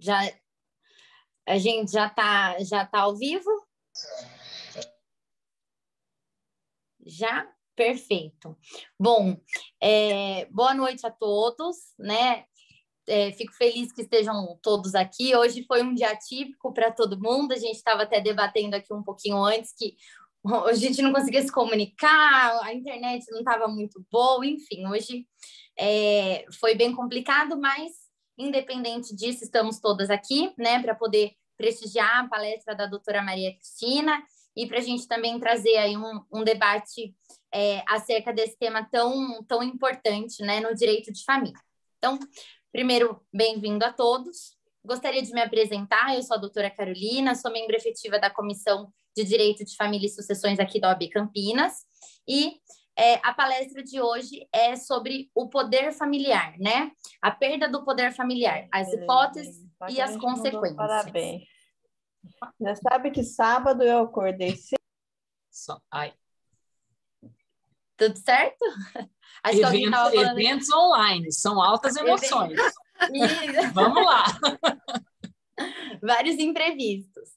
Já, a gente já tá ao vivo? Já? Perfeito. Bom, boa noite a todos, né? Fico feliz que estejam todos aqui. Hoje foi um dia atípico para todo mundo. A gente estava até debatendo aqui um pouquinho antes que a gente não conseguia se comunicar, a internet não estava muito boa, enfim, hoje foi bem complicado, mas independente disso, estamos todas aqui, né, para poder prestigiar a palestra da doutora Maria Cristina e para a gente também trazer aí um debate acerca desse tema tão importante, né, no direito de família. Então, primeiro, bem-vindo a todos. Gostaria de me apresentar, eu sou a doutora Carolina, sou membro efetiva da Comissão de Direito de Família e Sucessões aqui da OAB Campinas, e a palestra de hoje é sobre o poder familiar, né? A perda do poder familiar, as hipóteses e as consequências. Parabéns. Já sabe que sábado eu acordei cedo. Tudo certo? Acho Eventos online, são altas emoções. Vamos lá. Vários imprevistos.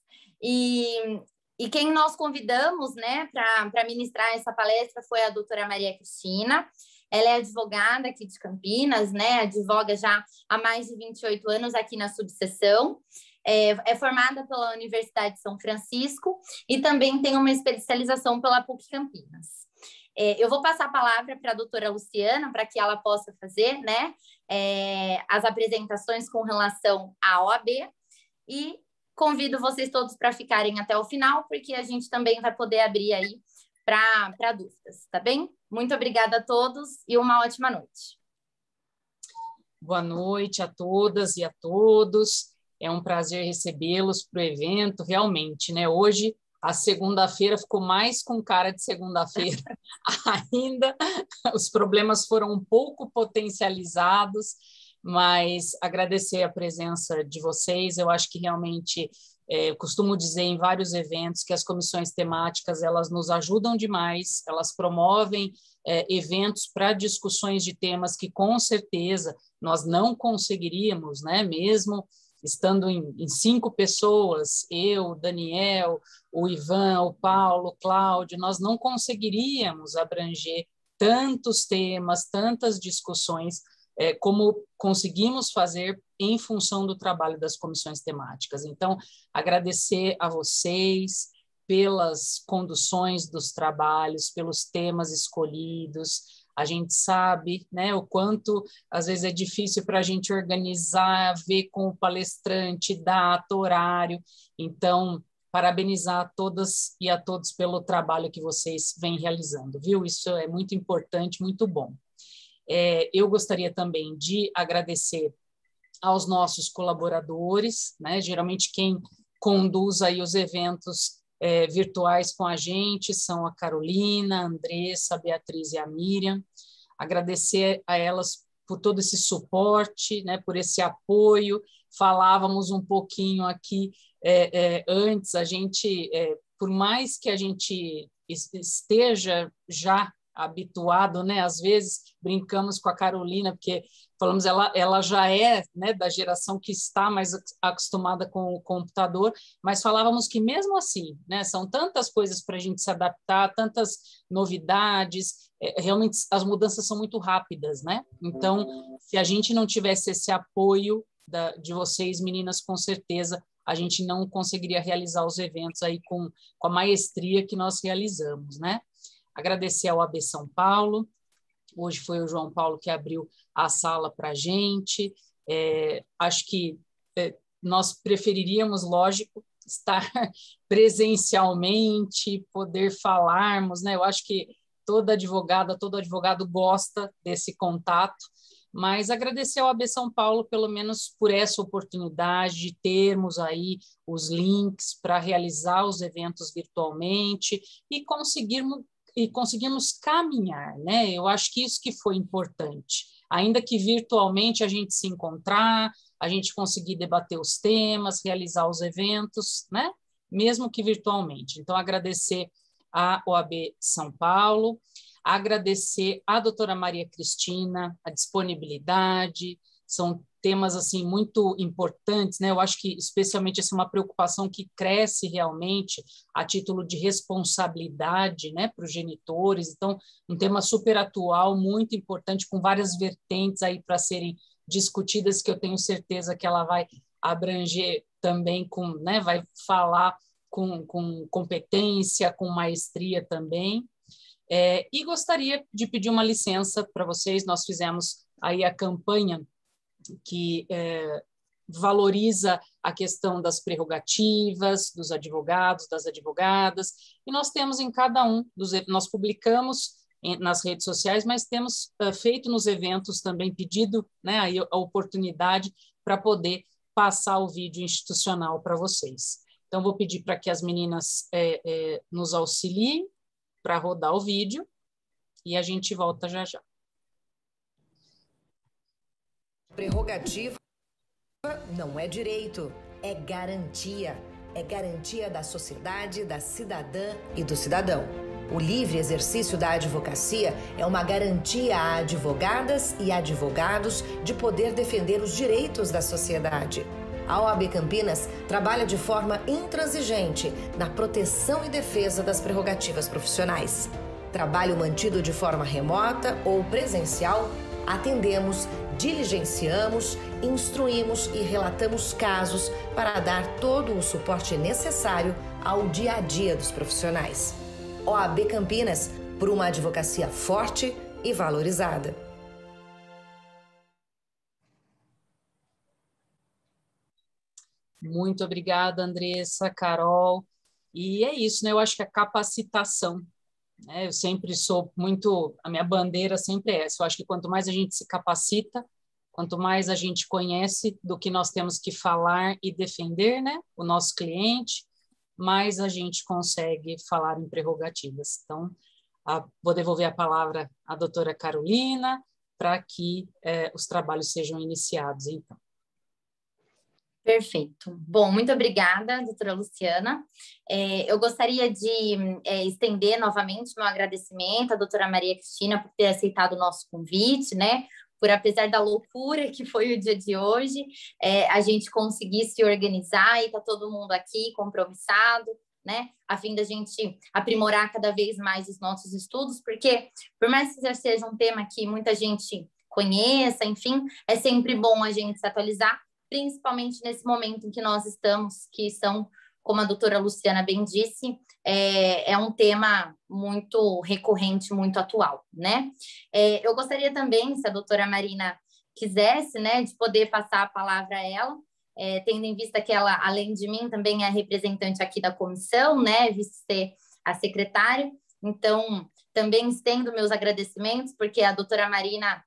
E quem nós convidamos, né, para ministrar essa palestra foi a doutora Maria Cristina. Ela é advogada aqui de Campinas, né, advoga já há mais de 28 anos aqui na subseção. É formada pela Universidade de São Francisco e também tem uma especialização pela PUC Campinas. Eu vou passar a palavra para a doutora Luciana, para que ela possa fazer, né, as apresentações com relação à OAB, e convido vocês todos para ficarem até o final, porque a gente também vai poder abrir aí para dúvidas, tá bem? Muito obrigada a todos e uma ótima noite. Boa noite a todas e a todos. É um prazer recebê-los para o evento, realmente, né? Hoje, a segunda-feira ficou mais com cara de segunda-feira ainda. Os problemas foram um pouco potencializados, mas agradecer a presença de vocês. Eu acho que realmente, eu costumo dizer em vários eventos que as comissões temáticas, elas nos ajudam demais, elas promovem eventos para discussões de temas que com certeza nós não conseguiríamos, né, mesmo estando em 5 pessoas, eu, o Daniel, o Ivan, o Paulo, o Cláudio, nós não conseguiríamos abranger tantos temas, tantas discussões como conseguimos fazer em função do trabalho das comissões temáticas. Então, agradecer a vocês pelas conduções dos trabalhos, pelos temas escolhidos. A gente sabe, né, o quanto, às vezes, é difícil para a gente organizar, ver com o palestrante, data, horário. Então, parabenizar a todas e a todos pelo trabalho que vocês vêm realizando, viu? Isso é muito importante, muito bom. Eu gostaria também de agradecer aos nossos colaboradores, né? Geralmente quem conduz aí os eventos virtuais com a gente são a Carolina, a Andressa, a Beatriz e a Miriam. Agradecer a elas por todo esse suporte, né? Por esse apoio. Falávamos um pouquinho aqui antes, a gente, por mais que a gente esteja já habituado, né? Às vezes brincamos com a Carolina, porque falamos ela já é, né, da geração que está mais acostumada com o computador, mas falávamos que mesmo assim, né, são tantas coisas para a gente se adaptar, tantas novidades, realmente as mudanças são muito rápidas, né? Então, se a gente não tivesse esse apoio de vocês, meninas, com certeza a gente não conseguiria realizar os eventos aí com a maestria que nós realizamos, né? Agradecer ao AB São Paulo. Hoje foi o João Paulo que abriu a sala para a gente. Acho que nós preferiríamos, lógico, estar presencialmente, poder falarmos, né? Eu acho que toda advogada, todo advogado gosta desse contato, mas agradecer ao AB São Paulo, pelo menos por essa oportunidade de termos aí os links para realizar os eventos virtualmente e conseguimos caminhar, né? Eu acho que isso que foi importante. Ainda que virtualmente a gente se encontrar, a gente conseguir debater os temas, realizar os eventos, né? Mesmo que virtualmente. Então, agradecer à OAB São Paulo, agradecer à doutora Maria Cristina a disponibilidade, são temas assim muito importantes, né? Eu acho que especialmente essa é uma preocupação que cresce realmente a título de responsabilidade, né, para os genitores. Então, um tema super atual, muito importante, com várias vertentes aí para serem discutidas, que eu tenho certeza que ela vai abranger também com, né, vai falar com competência, com maestria também. E gostaria de pedir uma licença para vocês. Nós fizemos aí a campanha que valoriza a questão das prerrogativas dos advogados, das advogadas, e nós temos em cada um nós publicamos nas redes sociais, mas temos feito nos eventos também, pedido, né, aí a oportunidade para poder passar o vídeo institucional para vocês. Então, vou pedir para que as meninas nos auxiliem para rodar o vídeo, e a gente volta já já. Prerrogativa não é direito, é garantia. É garantia da sociedade, da cidadã e do cidadão. O livre exercício da advocacia é uma garantia a advogadas e advogados de poder defender os direitos da sociedade. A OAB Campinas trabalha de forma intransigente na proteção e defesa das prerrogativas profissionais. Trabalho mantido de forma remota ou presencial, atendemos, diligenciamos, instruímos e relatamos casos para dar todo o suporte necessário ao dia a dia dos profissionais. OAB Campinas, por uma advocacia forte e valorizada. Muito obrigada, Andressa, Carol. E é isso, né? Eu acho que a capacitação, né? Eu sempre sou muito... A minha bandeira sempre é essa. Eu acho que quanto mais a gente se capacita, quanto mais a gente conhece do que nós temos que falar e defender, né, o nosso cliente, mais a gente consegue falar em prerrogativas. Então, vou devolver a palavra à doutora Carolina para que os trabalhos sejam iniciados, então. Perfeito. Bom, muito obrigada, doutora Luciana. Eu gostaria de estender novamente meu agradecimento à doutora Maria Cristina por ter aceitado o nosso convite, né? Por, apesar da loucura que foi o dia de hoje, a gente conseguir se organizar e está todo mundo aqui compromissado, né? A fim da gente aprimorar cada vez mais os nossos estudos, porque, por mais que seja um tema que muita gente conheça, enfim, é sempre bom a gente se atualizar, principalmente nesse momento em que nós estamos, que são, como a doutora Luciana bem disse, é um tema muito recorrente, muito atual, né? Eu gostaria também, se a doutora Marina quisesse, né, de poder passar a palavra a ela, tendo em vista que ela, além de mim, também é representante aqui da comissão, né, visto ser a secretária. Então, também estendo meus agradecimentos, porque a doutora Marina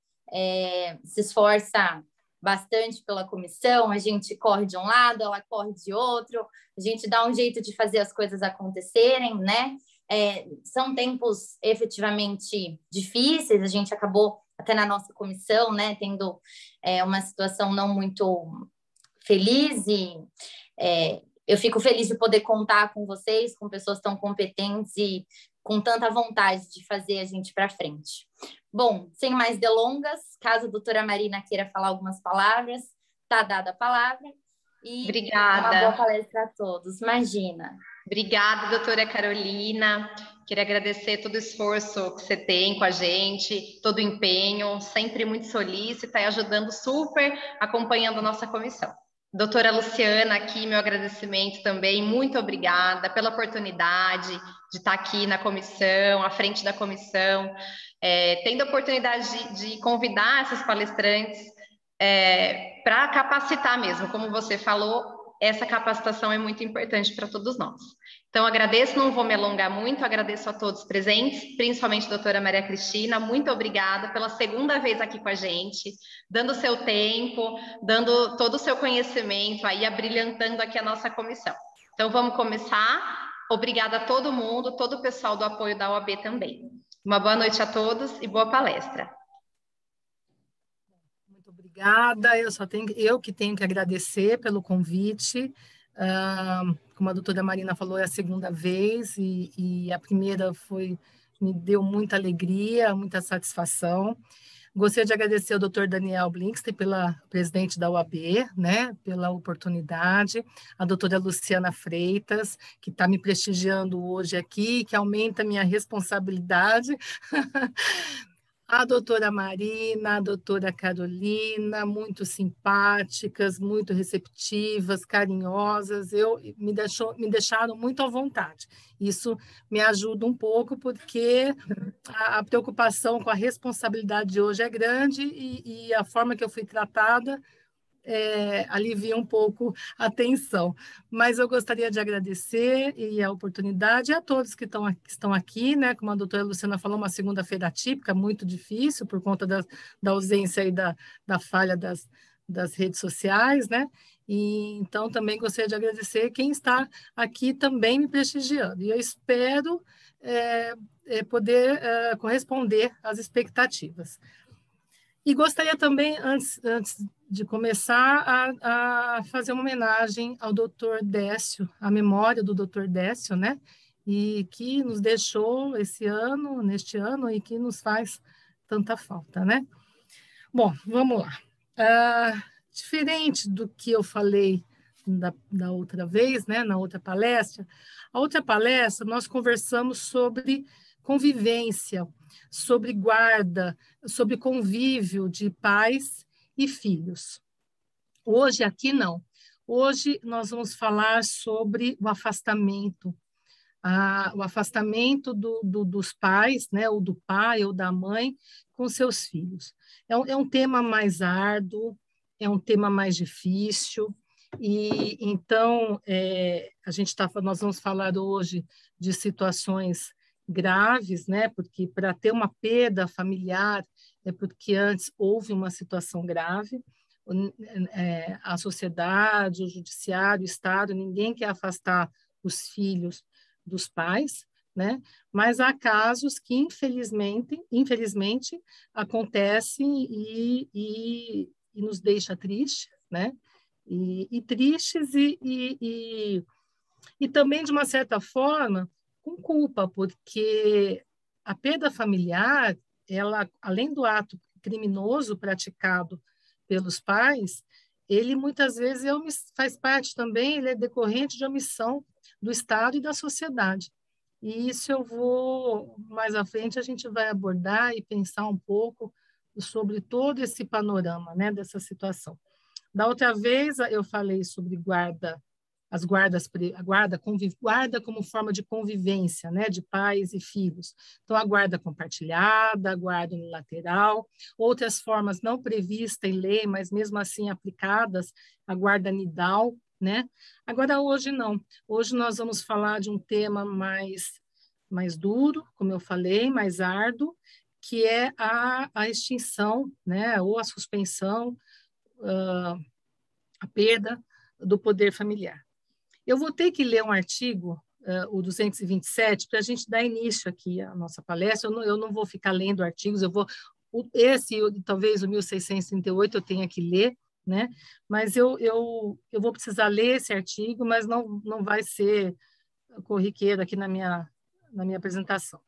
se esforça bastante pela comissão, a gente corre de um lado, ela corre de outro, a gente dá um jeito de fazer as coisas acontecerem, né? São tempos efetivamente difíceis, a gente acabou até na nossa comissão, né, tendo uma situação não muito feliz e eu fico feliz de poder contar com vocês, com pessoas tão competentes e com tanta vontade de fazer a gente para frente. Bom, sem mais delongas, caso a doutora Marina queira falar algumas palavras, está dada a palavra. E obrigada. Uma boa palestra a todos, imagina. Obrigada, doutora Carolina. Queria agradecer todo o esforço que você tem com a gente, todo o empenho, sempre muito solícita e ajudando super, acompanhando a nossa comissão. Doutora Luciana, aqui meu agradecimento também, muito obrigada pela oportunidade de estar aqui na comissão, à frente da comissão, tendo a oportunidade de convidar essas palestrantes para capacitar mesmo, como você falou, essa capacitação é muito importante para todos nós. Então, agradeço, não vou me alongar muito, agradeço a todos presentes, principalmente a doutora Maria Cristina, muito obrigada pela segunda vez aqui com a gente, dando o seu tempo, dando todo o seu conhecimento, aí abrilhantando aqui a nossa comissão. Então, vamos começar. Obrigada a todo mundo, todo o pessoal do apoio da OAB também. Uma boa noite a todos e boa palestra. Muito obrigada, eu que tenho que agradecer pelo convite. Como a doutora Marina falou, é a segunda vez e a primeira me deu muita alegria, muita satisfação. Gostaria de agradecer ao Dr. Daniel Blinkster, presidente da UAB, né, pela oportunidade, a doutora Luciana Freitas, que está me prestigiando hoje aqui, que aumenta a minha responsabilidade, a doutora Marina, a doutora Carolina, muito simpáticas, muito receptivas, carinhosas, me deixaram muito à vontade. Isso me ajuda um pouco, porque a preocupação com a responsabilidade de hoje é grande e a forma que eu fui tratada alivia um pouco a tensão. Mas eu gostaria de agradecer a oportunidade a todos que estão aqui, né? Como a doutora Luciana falou, uma segunda-feira atípica, muito difícil, por conta da ausência e da falha das redes sociais, né? E, então, também gostaria de agradecer quem está aqui também me prestigiando. E eu espero poder corresponder às expectativas. E gostaria também, antes de começar, a fazer uma homenagem ao Dr. Décio, à memória do Dr. Décio, né? E que nos deixou neste ano, e que nos faz tanta falta, né? Bom, vamos lá. Diferente do que eu falei da outra vez, né? Na outra palestra, a outra palestra nós conversamos sobre convivência, sobre guarda, sobre convívio de pais e filhos. Hoje, aqui não. Hoje, nós vamos falar sobre o afastamento. O afastamento dos pais, né, ou do pai ou da mãe com seus filhos. É um tema mais árduo, é um tema mais difícil, e então nós vamos falar hoje de situações graves, né? Porque para ter uma perda familiar é porque antes houve uma situação grave. A sociedade, o judiciário, o Estado, ninguém quer afastar os filhos dos pais, né? Mas há casos que infelizmente acontecem e nos deixa tristes, né? Tristes e também, de uma certa forma, com culpa, porque a perda familiar, ela, além do ato criminoso praticado pelos pais, ele muitas vezes faz parte também, ele é decorrente de omissão do Estado e da sociedade. E isso mais à frente, a gente vai abordar e pensar um pouco sobre todo esse panorama, né, dessa situação. Da outra vez, eu falei sobre guarda como forma de convivência, né, de pais e filhos. Então, a guarda compartilhada, a guarda unilateral, outras formas não previstas em lei, mas mesmo assim aplicadas, a guarda nidal, né? Agora, hoje não. Hoje nós vamos falar de um tema mais duro, como eu falei, mais árduo, que é a extinção, né, ou a suspensão, a perda do poder familiar. Eu vou ter que ler um artigo, o 227, para a gente dar início aqui à nossa palestra. Eu não vou ficar lendo artigos, talvez o 1638 eu tenha que ler, né? Mas eu vou precisar ler esse artigo, mas não vai ser corriqueiro aqui na minha apresentação.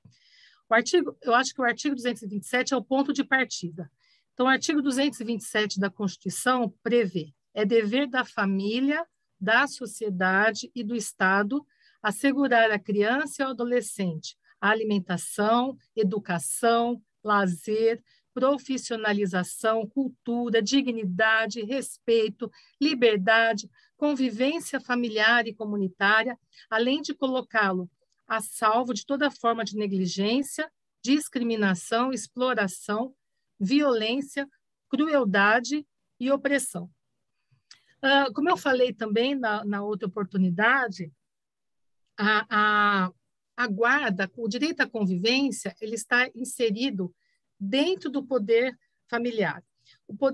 Eu acho que o artigo 227 é o ponto de partida. Então, o artigo 227 da Constituição prevê: é dever da família, da sociedade e do Estado assegurar à criança e ao adolescente a alimentação, educação, lazer, profissionalização, cultura, dignidade, respeito, liberdade, convivência familiar e comunitária, além de colocá-lo a salvo de toda forma de negligência, discriminação, exploração, violência, crueldade e opressão. Como eu falei também na outra oportunidade, a guarda, o direito à convivência, ele está inserido dentro do poder familiar.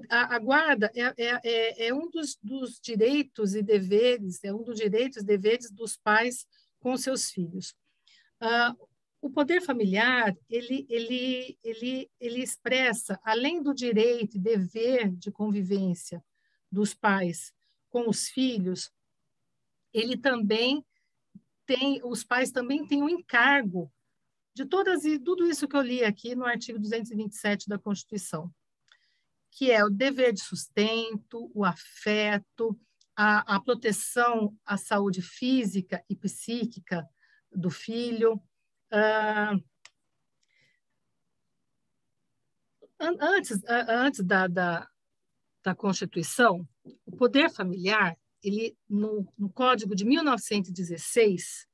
A guarda é um dos direitos e deveres, dos pais com seus filhos. O poder familiar, ele expressa, além do direito e dever de convivência dos pais com os filhos, os pais também têm um encargo de tudo isso que eu li aqui no artigo 227 da Constituição, que é o dever de sustento, o afeto, a proteção à saúde física e psíquica do filho. Antes da Constituição, o poder familiar, ele, no Código de 1916,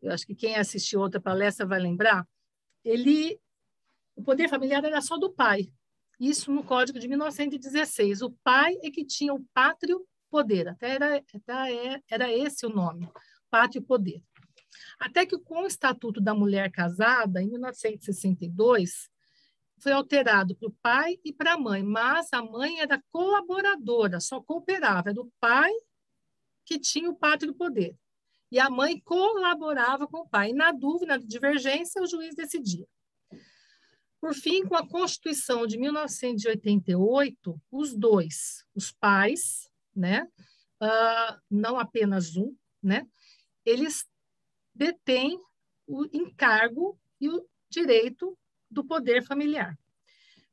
eu acho que quem assistiu outra palestra vai lembrar, o poder familiar era só do pai. Isso no Código de 1916. O pai é que tinha o pátrio poder, até era esse o nome, pátrio poder. Até que com o Estatuto da Mulher Casada, em 1962, foi alterado para o pai e para a mãe, mas a mãe era colaboradora, só cooperava, era o pai que tinha o pátrio poder. E a mãe colaborava com o pai. E na dúvida, na divergência, o juiz decidia. Por fim, com a Constituição de 1988, os dois, os pais, né, não apenas um, né, eles detêm o encargo e o direito do poder familiar.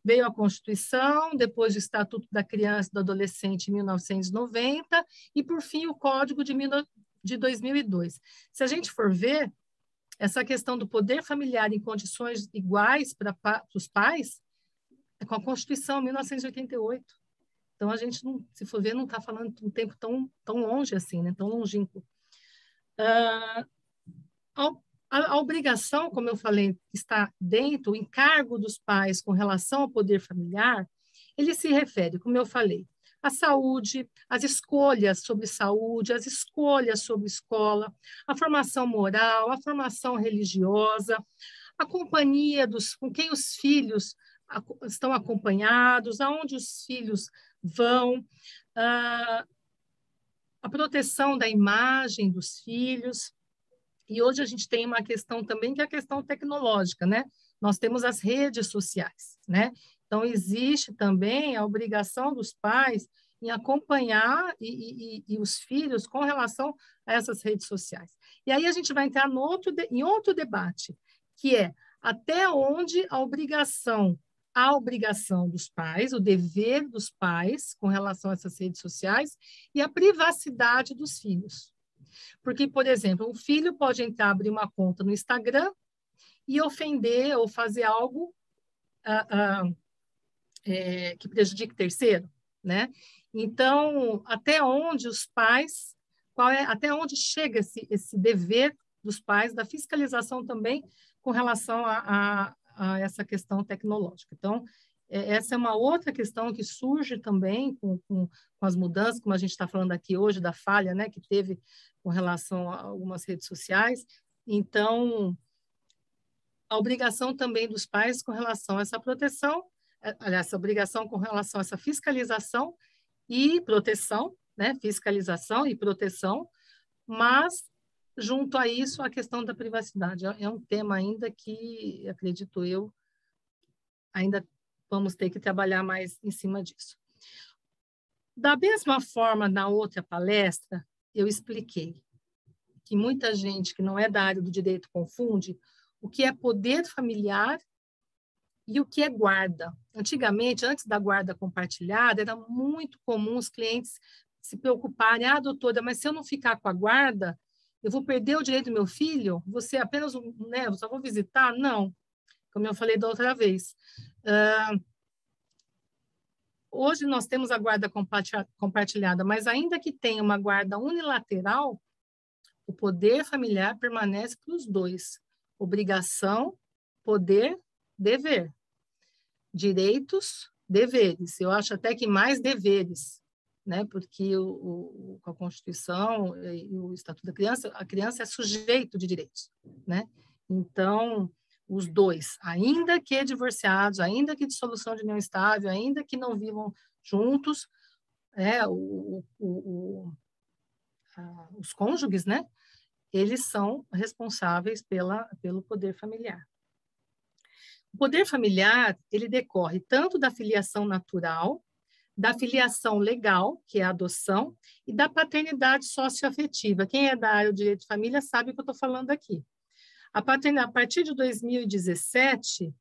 Veio a Constituição, depois o Estatuto da Criança e do Adolescente em 1990 e, por fim, o Código de 2002. Se a gente for ver, essa questão do poder familiar em condições iguais para os pais é com a Constituição de 1988. Então, a gente, se for ver, não está falando de um tempo tão longe assim, né? Tão longínquo. A obrigação, como eu falei, está dentro, o encargo dos pais com relação ao poder familiar, ele se refere, como eu falei, à saúde, às escolhas sobre saúde, às escolhas sobre escola, a formação moral, a formação religiosa, a companhia com quem os filhos estão acompanhados, aonde os filhos vão, a proteção da imagem dos filhos. E hoje a gente tem uma questão também que é a questão tecnológica, né? Nós temos as redes sociais, né? Então, existe também a obrigação dos pais em acompanhar e os filhos com relação a essas redes sociais. E aí a gente vai entrar em outro debate, que é até onde a obrigação dos pais, o dever dos pais com relação a essas redes sociais e a privacidade dos filhos. Porque, por exemplo, um filho pode abrir uma conta no Instagram e ofender ou fazer algo que prejudique terceiro, né? Então, até onde os pais, até onde chega esse dever dos pais da fiscalização também com relação a essa questão tecnológica. Então, essa é uma outra questão que surge também com as mudanças, como a gente está falando aqui hoje, da falha, né, que teve com relação a algumas redes sociais. Então, a obrigação também dos pais com relação a essa proteção, aliás, essa obrigação com relação a essa fiscalização e proteção, né, fiscalização e proteção, mas, junto a isso, a questão da privacidade. É um tema ainda que, acredito eu, ainda vamos ter que trabalhar mais em cima disso. Da mesma forma, na outra palestra, eu expliquei que muita gente que não é da área do direito confunde o que é poder familiar e o que é guarda. Antigamente, antes da guarda compartilhada, era muito comum os clientes se preocuparem, doutora, mas se eu não ficar com a guarda, eu vou perder o direito do meu filho? Você apenas, né, eu só vou visitar? Não, como eu falei da outra vez. Hoje nós temos a guarda compartilhada, mas ainda que tenha uma guarda unilateral, o poder familiar permanece para os dois. Obrigação, poder, dever. Direitos, deveres. Eu acho até que mais deveres, né? Porque com a Constituição e o Estatuto da Criança, a criança é sujeito de direitos, né? Então, os dois, ainda que divorciados, ainda que de dissolução de união estável, ainda que não vivam juntos, os cônjuges, né? Eles são responsáveis pelo poder familiar. O poder familiar, ele decorre tanto da filiação natural, da filiação legal, que é a adoção, e da paternidade socioafetiva. Quem é da área do direito de família sabe o que eu estou falando aqui. A partir de 2017,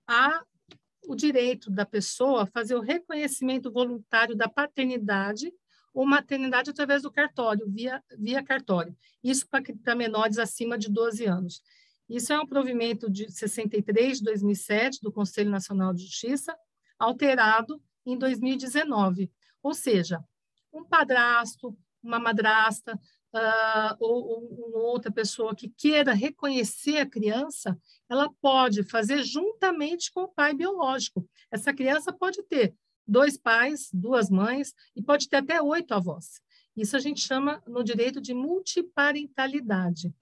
há o direito da pessoa a fazer o reconhecimento voluntário da paternidade ou maternidade através do cartório, via cartório. Isso para menores acima de 12 anos. Isso é um provimento de 63, de 2007, do Conselho Nacional de Justiça, alterado em 2019. Ou seja, um padrasto, uma madrasta, ou outra pessoa que queira reconhecer a criança, ela pode fazer juntamente com o pai biológico. Essa criança pode ter 2 pais, 2 mães, e pode ter até 8 avós. Isso a gente chama no direito de multiparentalidade.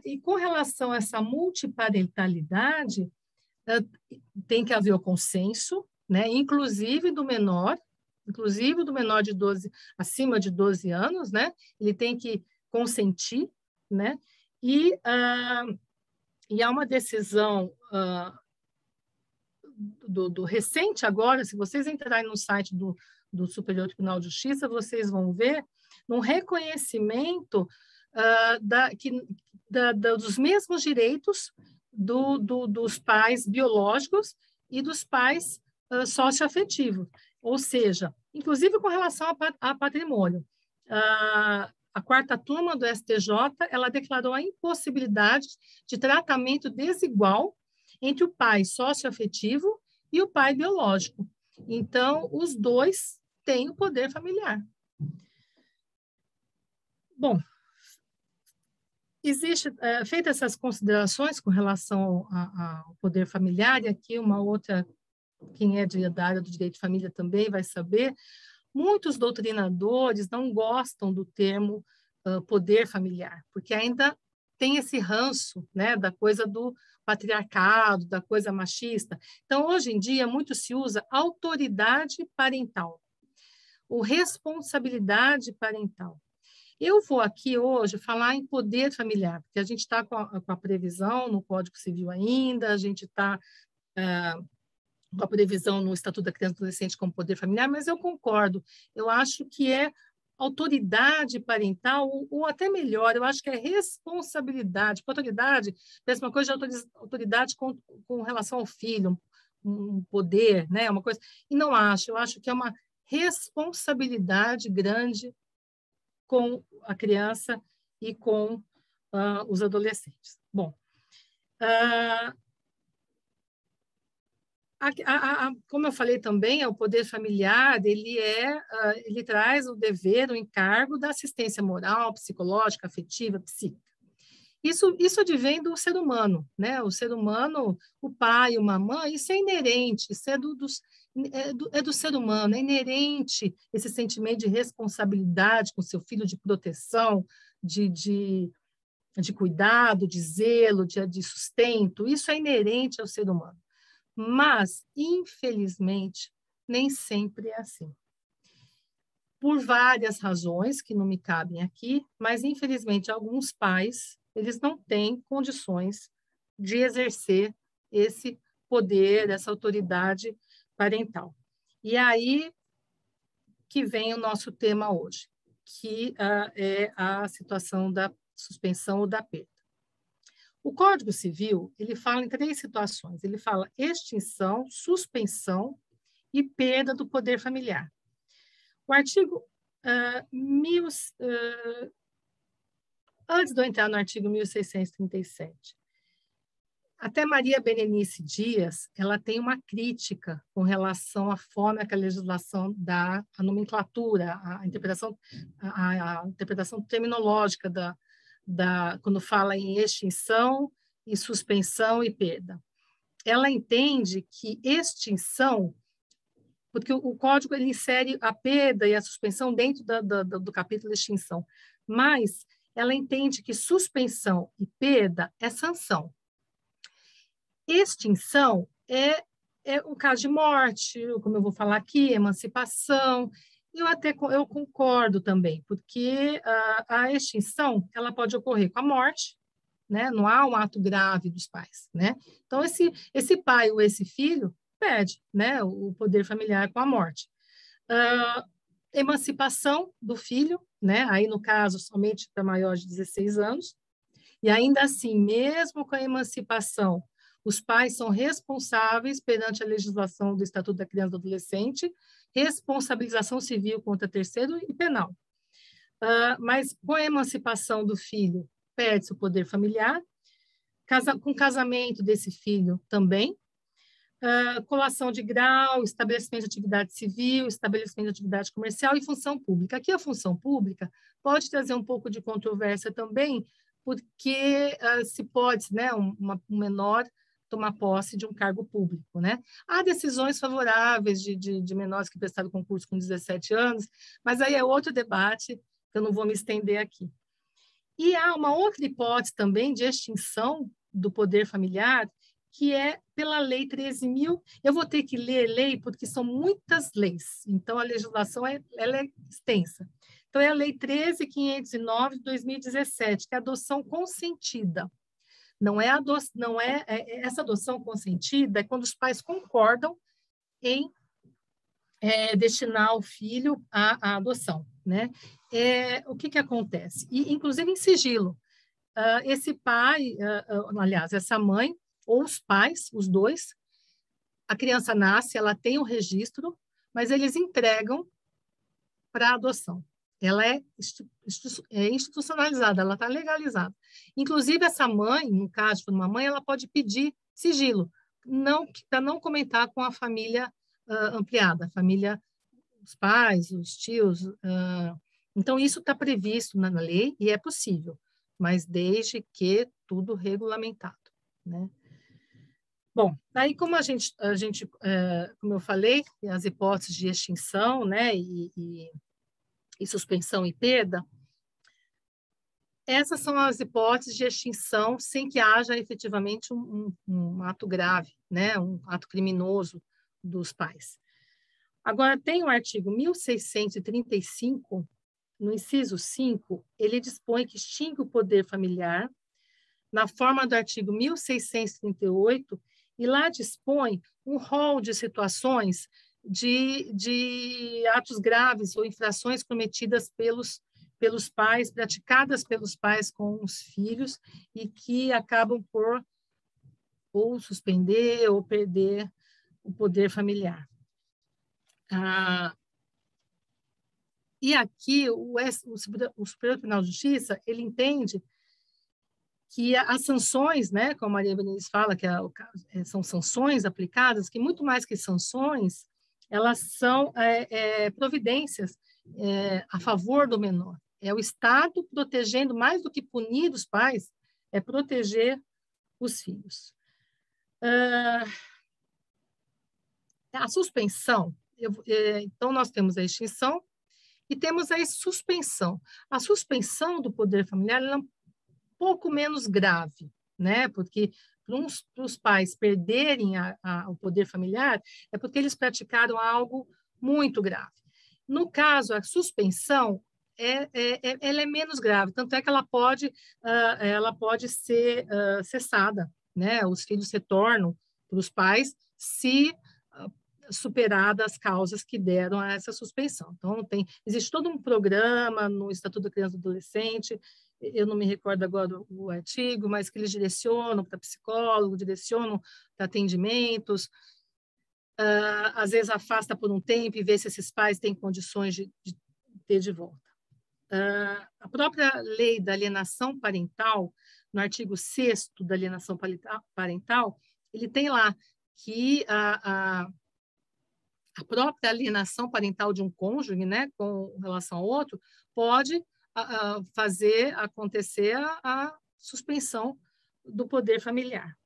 E com relação a essa multiparentalidade, tem que haver o consenso, né, inclusive do menor de 12, acima de 12 anos, né, ele tem que consentir, né, e há uma decisão do recente agora, se vocês entrarem no site do Superior Tribunal de Justiça, vocês vão ver um reconhecimento dos mesmos direitos dos pais biológicos e dos pais socioafetivos. Ou seja, inclusive com relação a patrimônio. A quarta turma do STJ, ela declarou a impossibilidade de tratamento desigual entre o pai socioafetivo e o pai biológico. Então, os dois têm o poder familiar. Bom, existe, feitas essas considerações com relação ao poder familiar, e aqui uma outra, quem é da área do direito de família também vai saber, muitos doutrinadores não gostam do termo poder familiar, porque ainda tem esse ranço, né, da coisa do patriarcado, da coisa machista. Então, hoje em dia, muito se usa autoridade parental, ou responsabilidade parental. Eu vou aqui hoje falar em poder familiar, porque a gente está com a previsão no Código Civil ainda, a gente está com a previsão no Estatuto da Criança e do Adolescente como poder familiar, mas eu concordo, eu acho que é autoridade parental, ou até melhor, eu acho que é responsabilidade, porque autoridade, mesma coisa de autoridade com relação ao filho, um poder, né, uma coisa, e não acho, eu acho que é uma responsabilidade grande com a criança e com os adolescentes. Bom, como eu falei também, o poder familiar, ele traz o dever, o encargo da assistência moral, psicológica, afetiva, psíquica. Isso advém do ser humano, né? O ser humano, o pai, uma mãe, isso é inerente, isso é do ser humano, é inerente esse sentimento de responsabilidade com seu filho, de proteção, de cuidado, de zelo, de sustento, isso é inerente ao ser humano. Mas, infelizmente, nem sempre é assim. Por várias razões que não me cabem aqui, mas, infelizmente, alguns pais, eles não têm condições de exercer esse poder, essa autoridade parental. E aí que vem o nosso tema hoje, que é a situação da suspensão ou da perda. O Código Civil, ele fala em 3 situações. Ele fala extinção, suspensão e perda do poder familiar. O artigo... antes de eu entrar no artigo 1637, até Maria Berenice Dias, ela tem uma crítica com relação à forma que a legislação dá a nomenclatura, a interpretação terminológica quando fala em extinção e suspensão e perda. Ela entende que extinção, porque o Código ele insere a perda e a suspensão dentro do capítulo de extinção, mas ela entende que suspensão e perda é sanção. Extinção é um caso de morte, como eu vou falar aqui, emancipação. Eu concordo também, porque a extinção ela pode ocorrer com a morte, né? Não há um ato grave dos pais, né? Então esse pai ou esse filho perde, né, o poder familiar com a morte. Emancipação do filho, né? Aí no caso somente para maiores de 16 anos. E ainda assim, mesmo com a emancipação, Os pais são responsáveis perante a legislação do Estatuto da Criança e do Adolescente, responsabilização civil contra terceiro e penal. Mas com a emancipação do filho, perde-se o poder familiar, com o casamento desse filho também, colação de grau, estabelecimento de atividade civil, estabelecimento de atividade comercial e função pública. Aqui a função pública pode trazer um pouco de controvérsia também, porque se pode, né, um menor tomar posse de um cargo público, né? Há decisões favoráveis de menores que prestaram concurso com 17 anos, mas aí é outro debate, que eu não vou me estender aqui. E há uma outra hipótese também de extinção do poder familiar, que é pela Lei 13.000. Eu vou ter que ler lei, porque são muitas leis, então a legislação ela é extensa. Então, é a Lei 13.509 de 2017, que é a adoção consentida. Essa adoção consentida é quando os pais concordam em destinar o filho à adoção, né? O que acontece? E, inclusive, em sigilo. Esse pai, aliás, essa mãe, ou os pais, os dois, a criança nasce, ela tem um registro, mas eles entregam para adoção. Ela é institucionalizada, ela está legalizada. Inclusive, essa mãe, no caso de uma mãe, ela pode pedir sigilo, para não comentar com a família ampliada, a família, os pais, os tios. Então, isso está previsto na lei e é possível, mas desde que tudo regulamentado, né? Bom, aí como a gente como eu falei, as hipóteses de extinção, né, e suspensão e perda, essas são as hipóteses de extinção sem que haja efetivamente um ato grave, né, um ato criminoso dos pais. Agora, tem o artigo 1635, no inciso 5, ele dispõe que extingue o poder familiar, na forma do artigo 1638, e lá dispõe um rol de situações de atos graves ou infrações cometidas pelos pais, praticadas pelos pais com os filhos, e que acabam por ou suspender ou perder o poder familiar. E aqui o Superior Tribunal de Justiça, ele entende que as sanções, né, como a Maria Benício fala, que são sanções aplicadas, que muito mais que sanções, elas são providências a favor do menor. É o Estado protegendo, mais do que punir os pais, é proteger os filhos. A suspensão, então nós temos a extinção e temos a suspensão. A suspensão do poder familiar é um pouco menos grave, né? Porque para os pais perderem o poder familiar é porque eles praticaram algo muito grave. No caso, a suspensão ela é menos grave, tanto é que ela pode ser cessada, né? Os filhos retornam para os pais se superadas as causas que deram a essa suspensão. Então, existe todo um programa no Estatuto da Criança e do Adolescente, eu não me recordo agora o artigo, mas que eles direcionam para psicólogo, direcionam para atendimentos, às vezes afasta por um tempo e vê se esses pais têm condições de ter de volta. A própria lei da alienação parental, no artigo 6º da alienação parental, ele tem lá que a própria alienação parental de um cônjuge, né, com relação ao outro, pode fazer acontecer a suspensão do poder familiar.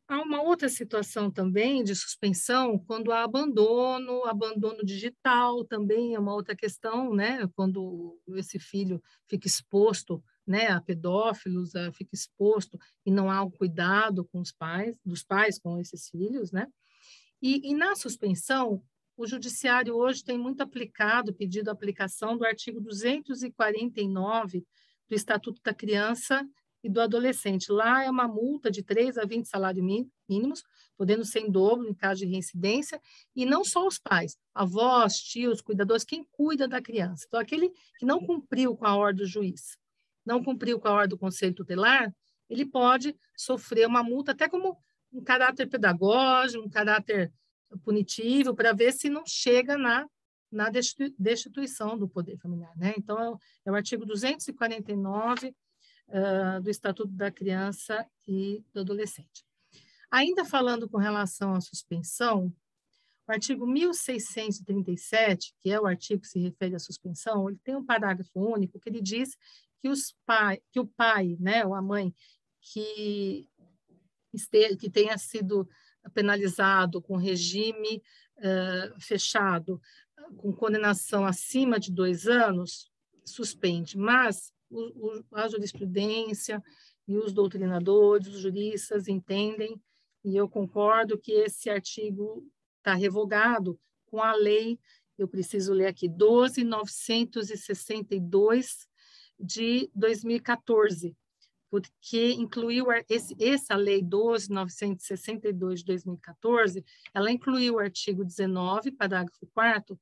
Há uma outra situação também de suspensão quando há abandono digital também é uma outra questão, né? Quando esse filho fica exposto, né, a pedófilos, fica exposto e não há o cuidado com dos pais com esses filhos, né? E na suspensão, o judiciário hoje tem muito pedido a aplicação do artigo 249 do Estatuto da Criança e do Adolescente. Lá é uma multa de 3 a 20 salários mínimos, podendo ser em dobro em caso de reincidência, e não só os pais, avós, tios, cuidadores, quem cuida da criança. Então, aquele que não cumpriu com a ordem do juiz, não cumpriu com a ordem do Conselho Tutelar, ele pode sofrer uma multa, até como um caráter pedagógico, um caráter punitivo, para ver se não chega na destituição do poder familiar, né? Então, é o artigo 249 do Estatuto da Criança e do Adolescente. Ainda falando com relação à suspensão, o artigo 1637, que é o artigo que se refere à suspensão, ele tem um parágrafo único que ele diz que o pai, né, ou a mãe, que tenha sido penalizado com regime fechado, com condenação acima de 2 anos, suspende. Mas a jurisprudência e os doutrinadores, os juristas entendem, e eu concordo que esse artigo está revogado com a lei, eu preciso ler aqui, 12.962 de 2014, porque incluiu essa lei 12.962 de 2014, ela incluiu o artigo 19, parágrafo 4º,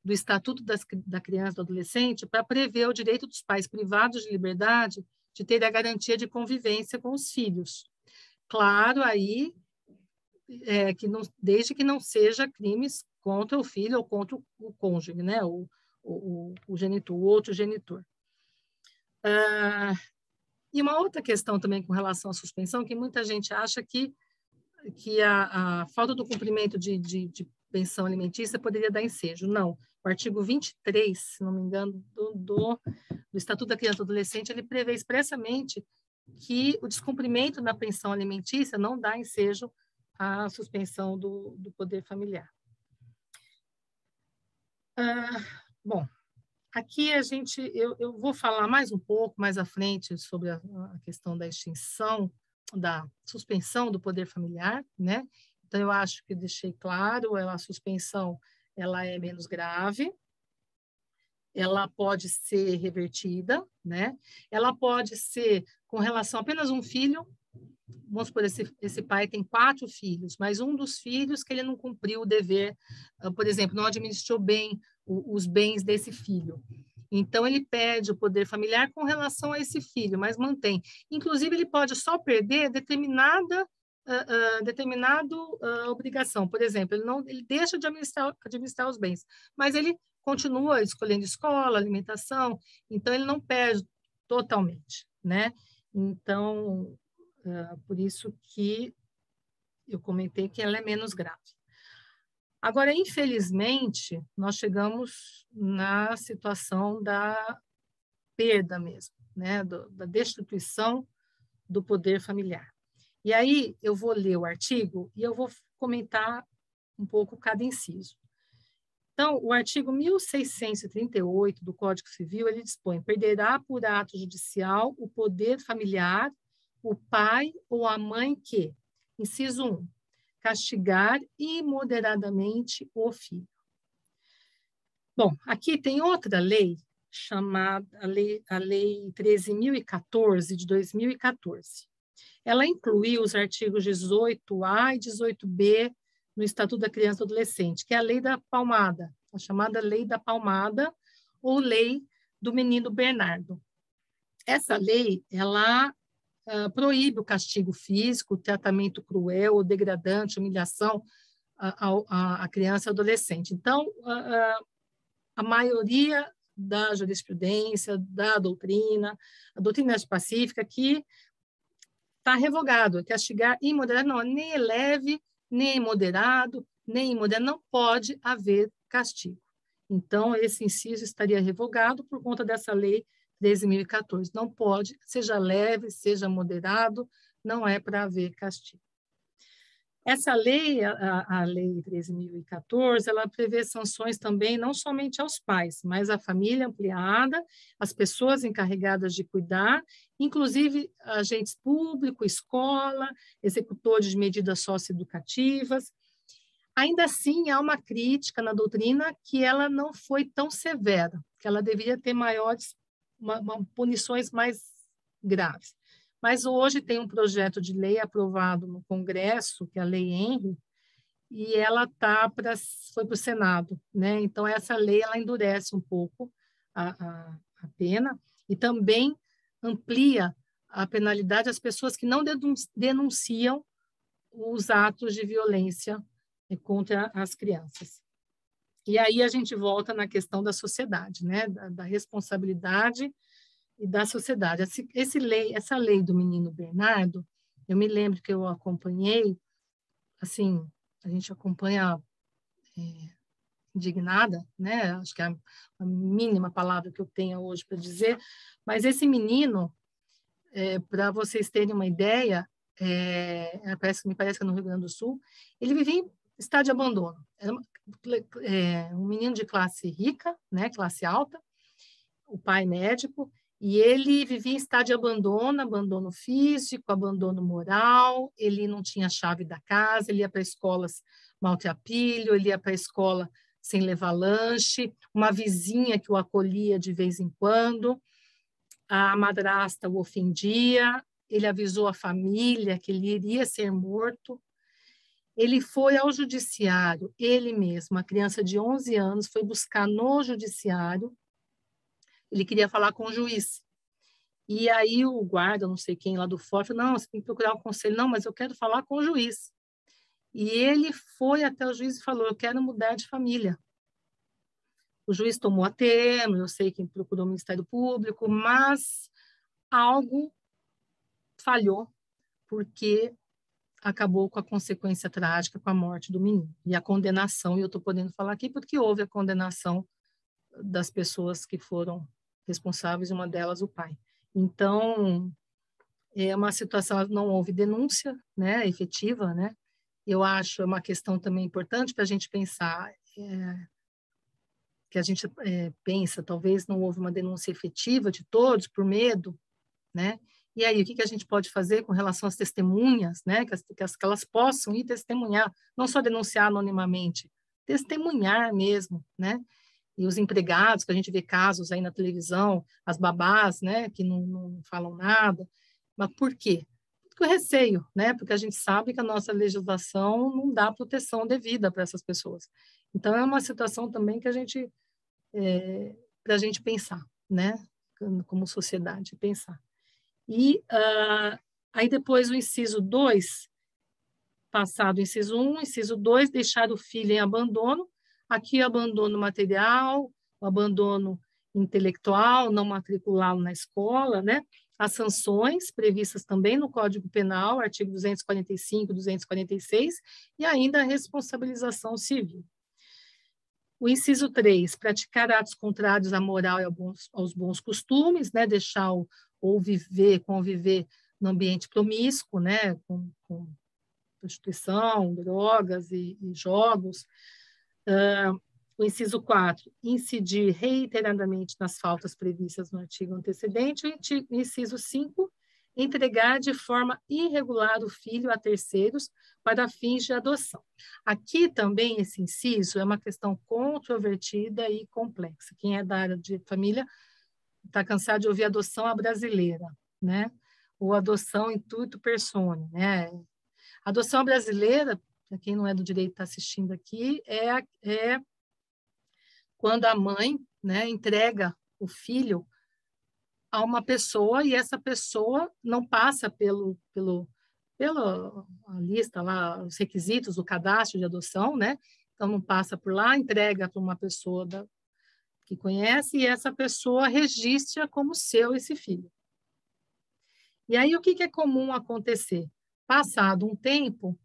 do Estatuto da Criança e do Adolescente, para prever o direito dos pais privados de liberdade de ter a garantia de convivência com os filhos. Claro, aí, desde que não seja crimes contra o filho ou contra o cônjuge, né? o genitor, o outro genitor. E uma outra questão também com relação à suspensão, que muita gente acha que a falta do cumprimento de pensão alimentícia poderia dar ensejo. Não. O artigo 23, se não me engano, do Estatuto da Criança e do Adolescente, ele prevê expressamente que o descumprimento da pensão alimentícia não dá ensejo à suspensão do poder familiar. Bom, aqui eu vou falar mais um pouco, mais à frente, sobre a questão da extinção, da suspensão do poder familiar, né? Então, eu acho que deixei claro, a suspensão ela é menos grave, ela pode ser revertida, né? Ela pode ser com relação a apenas um filho. Vamos supor, esse pai tem 4 filhos, mas um dos filhos que ele não cumpriu o dever, por exemplo, não administrou bem os bens desse filho. Então, ele perde o poder familiar com relação a esse filho, mas mantém. Inclusive, ele pode só perder determinada obrigação. Por exemplo, ele deixa de administrar os bens, mas ele continua escolhendo escola, alimentação, então ele não perde totalmente, né? Então, por isso que eu comentei que ela é menos grave. Agora, infelizmente, nós chegamos na situação da perda mesmo, né? Da destituição do poder familiar. E aí eu vou ler o artigo e eu vou comentar um pouco cada inciso. Então, o artigo 1638 do Código Civil, ele dispõe: perderá por ato judicial o poder familiar o pai ou a mãe que, inciso 1, castigar imoderadamente o filho. Bom, aqui tem outra lei, chamada a Lei 13.014, de 2014. Ela incluiu os artigos 18A e 18B no Estatuto da Criança e do Adolescente, que é a Lei da Palmada, a chamada Lei da Palmada, ou Lei do Menino Bernardo. Essa lei, ela proíbe o castigo físico, o tratamento cruel ou degradante, humilhação à criança e ao adolescente. Então, a maioria da jurisprudência, da doutrina, a doutrina pacífica, que está revogado, é castigar imoderado, não, nem leve, nem moderado, nem imoderado, não pode haver castigo. Então, esse inciso estaria revogado por conta dessa lei 13.014. Não pode, seja leve, seja moderado, não é para haver castigo. Essa lei, a Lei 13.014, ela prevê sanções também não somente aos pais, mas à família ampliada, às pessoas encarregadas de cuidar, inclusive agentes públicos, escola, executores de medidas socioeducativas. Ainda assim, há uma crítica na doutrina que ela não foi tão severa, que ela deveria ter punições mais graves. Mas hoje tem um projeto de lei aprovado no Congresso, que é a Lei Henry, e ela foi para o Senado, né? Então, essa lei ela endurece um pouco a pena e também amplia a penalidade às pessoas que não denunciam os atos de violência contra as crianças. E aí a gente volta na questão da sociedade, né? Da responsabilidade e da sociedade. Essa lei do menino Bernardo, eu me lembro que eu acompanhei, assim, a gente acompanha indignada, né? Acho que é a mínima palavra que eu tenho hoje para dizer, mas esse menino, para vocês terem uma ideia, me parece que é no Rio Grande do Sul, ele vivia em estado de abandono. Era um menino de classe rica, né? Classe alta, o pai médico, e ele vivia em estado de abandono físico, abandono moral, ele não tinha chave da casa, ele ia para escolas maltrapilho, ele ia para a escola sem levar lanche, uma vizinha que o acolhia de vez em quando, a madrasta o ofendia, ele avisou a família que ele iria ser morto. Ele foi ao judiciário, ele mesmo, uma criança de 11 anos, foi buscar no judiciário, ele queria falar com o juiz. E aí o guarda, não sei quem lá do fórum, falou, não, você tem que procurar o conselho. Não, mas eu quero falar com o juiz. E ele foi até o juiz e falou, eu quero mudar de família. O juiz tomou a termo, eu sei que procurou o Ministério Público, mas algo falhou, porque acabou com a consequência trágica, com a morte do menino. E a condenação, e eu estou podendo falar aqui porque houve a condenação das pessoas que foram responsáveis, uma delas o pai. Então, é uma situação, não houve denúncia, né, efetiva, né? Eu acho uma questão também importante para a gente pensar, que a gente pensa, talvez não houve uma denúncia efetiva de todos, por medo, né? E aí, o que a gente pode fazer com relação às testemunhas, né? Que elas possam ir testemunhar, não só denunciar anonimamente, testemunhar mesmo, né? E os empregados, que a gente vê casos aí na televisão, as babás, né, que não falam nada. Mas por quê? Porque o receio, né? Porque a gente sabe que a nossa legislação não dá proteção devida para essas pessoas. Então, é uma situação também que para a gente pensar, né? Como sociedade, pensar. E aí depois o inciso 2, passado o inciso 1, inciso 2, deixar o filho em abandono. Aqui, abandono material, o abandono intelectual, não matriculá-lo na escola, né? As sanções previstas também no Código Penal, artigo 245, 246, e ainda a responsabilização civil. O inciso 3, praticar atos contrários à moral e aos bons costumes, né? Deixar ou conviver no ambiente promíscuo, né? Com prostituição, drogas e jogos. O inciso 4, incidir reiteradamente nas faltas previstas no artigo antecedente. O inciso 5, entregar de forma irregular o filho a terceiros para fins de adoção. Aqui também esse inciso é uma questão controvertida e complexa. Quem é da área de família está cansado de ouvir adoção à brasileira, né? Ou adoção intuito personae, né? A adoção brasileira, para quem não é do direito está assistindo aqui, é quando a mãe, né, entrega o filho a uma pessoa e essa pessoa não passa pela lista lá, os requisitos do cadastro de adoção, né? Então não passa por lá, entrega para uma pessoa que conhece e essa pessoa registra como seu esse filho. E aí o que é comum acontecer? Passado um tempo,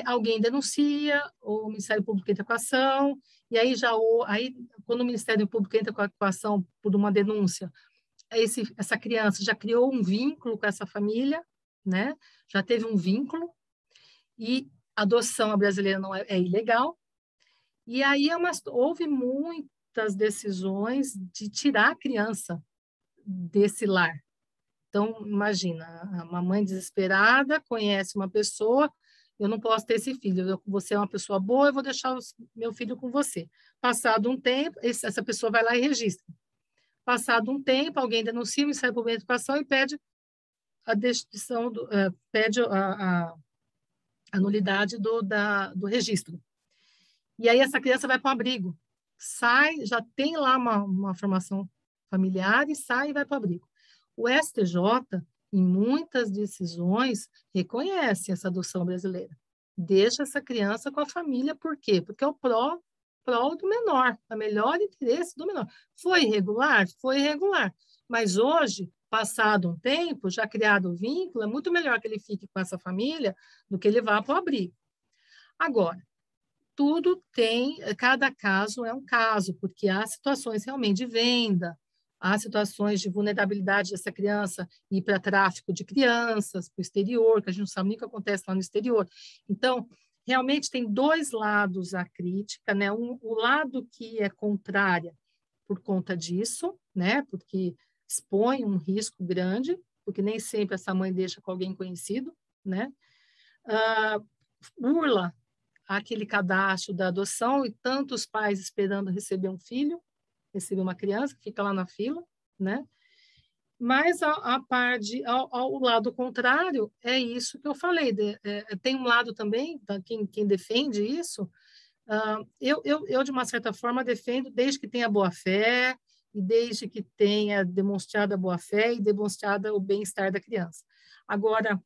alguém denuncia, o Ministério Público entra com a ação, e aí quando o Ministério Público entra com a ação por uma denúncia, essa criança já criou um vínculo com essa família, né? Já teve um vínculo, e a adoção brasileira não é ilegal, e aí houve muitas decisões de tirar a criança desse lar. Então, imagina, uma mãe desesperada conhece uma pessoa, eu não posso ter esse filho, você é uma pessoa boa, eu vou deixar meu filho com você. Passado um tempo, essa pessoa vai lá e registra. Passado um tempo, alguém denuncia o Ministério Público da Educação e pede a destituição, pede a nulidade do registro. E aí essa criança vai para um abrigo, sai, já tem lá uma formação familiar e sai e vai para o abrigo. O STJ, em muitas decisões, reconhece essa adoção brasileira. Deixa essa criança com a família, por quê? Porque é o prol do menor, o melhor interesse do menor. Foi irregular? Foi irregular. Mas hoje, passado um tempo, já criado o vínculo, é muito melhor que ele fique com essa família do que ele vá para o abrigo. Agora, tudo tem, cada caso é um caso, porque há situações realmente de venda, há situações de vulnerabilidade dessa criança ir para tráfico de crianças para o exterior, que a gente não sabe nem o que acontece lá no exterior. Então, realmente tem dois lados à crítica, né? O lado que é contrária por conta disso, né? Porque expõe um risco grande, porque nem sempre essa mãe deixa com alguém conhecido, né? Burla aquele cadastro da adoção e tantos pais esperando receber um filho, receber uma criança que fica lá na fila, né? Mas ao lado contrário é isso que eu falei. Tem um lado também, quem defende isso. Eu de uma certa forma defendo desde que tenha boa fé e desde que tenha demonstrado a boa fé e demonstrado o bem-estar da criança. Agora,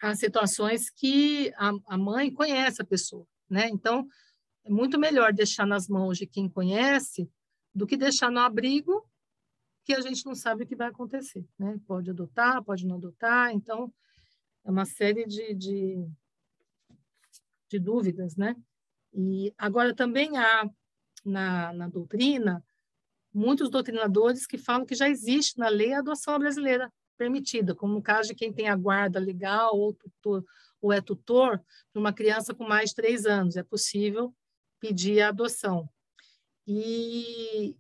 há situações que a mãe conhece a pessoa, né? Então, é muito melhor deixar nas mãos de quem conhece do que deixar no abrigo, que a gente não sabe o que vai acontecer, né? Pode adotar, pode não adotar, então, é uma série de dúvidas, né? E agora também há na doutrina muitos doutrinadores que falam que já existe na lei a adoção brasileira permitida, como no caso de quem tem a guarda legal ou é tutor de uma criança com mais de 3 anos. É possível pedir a adoção. E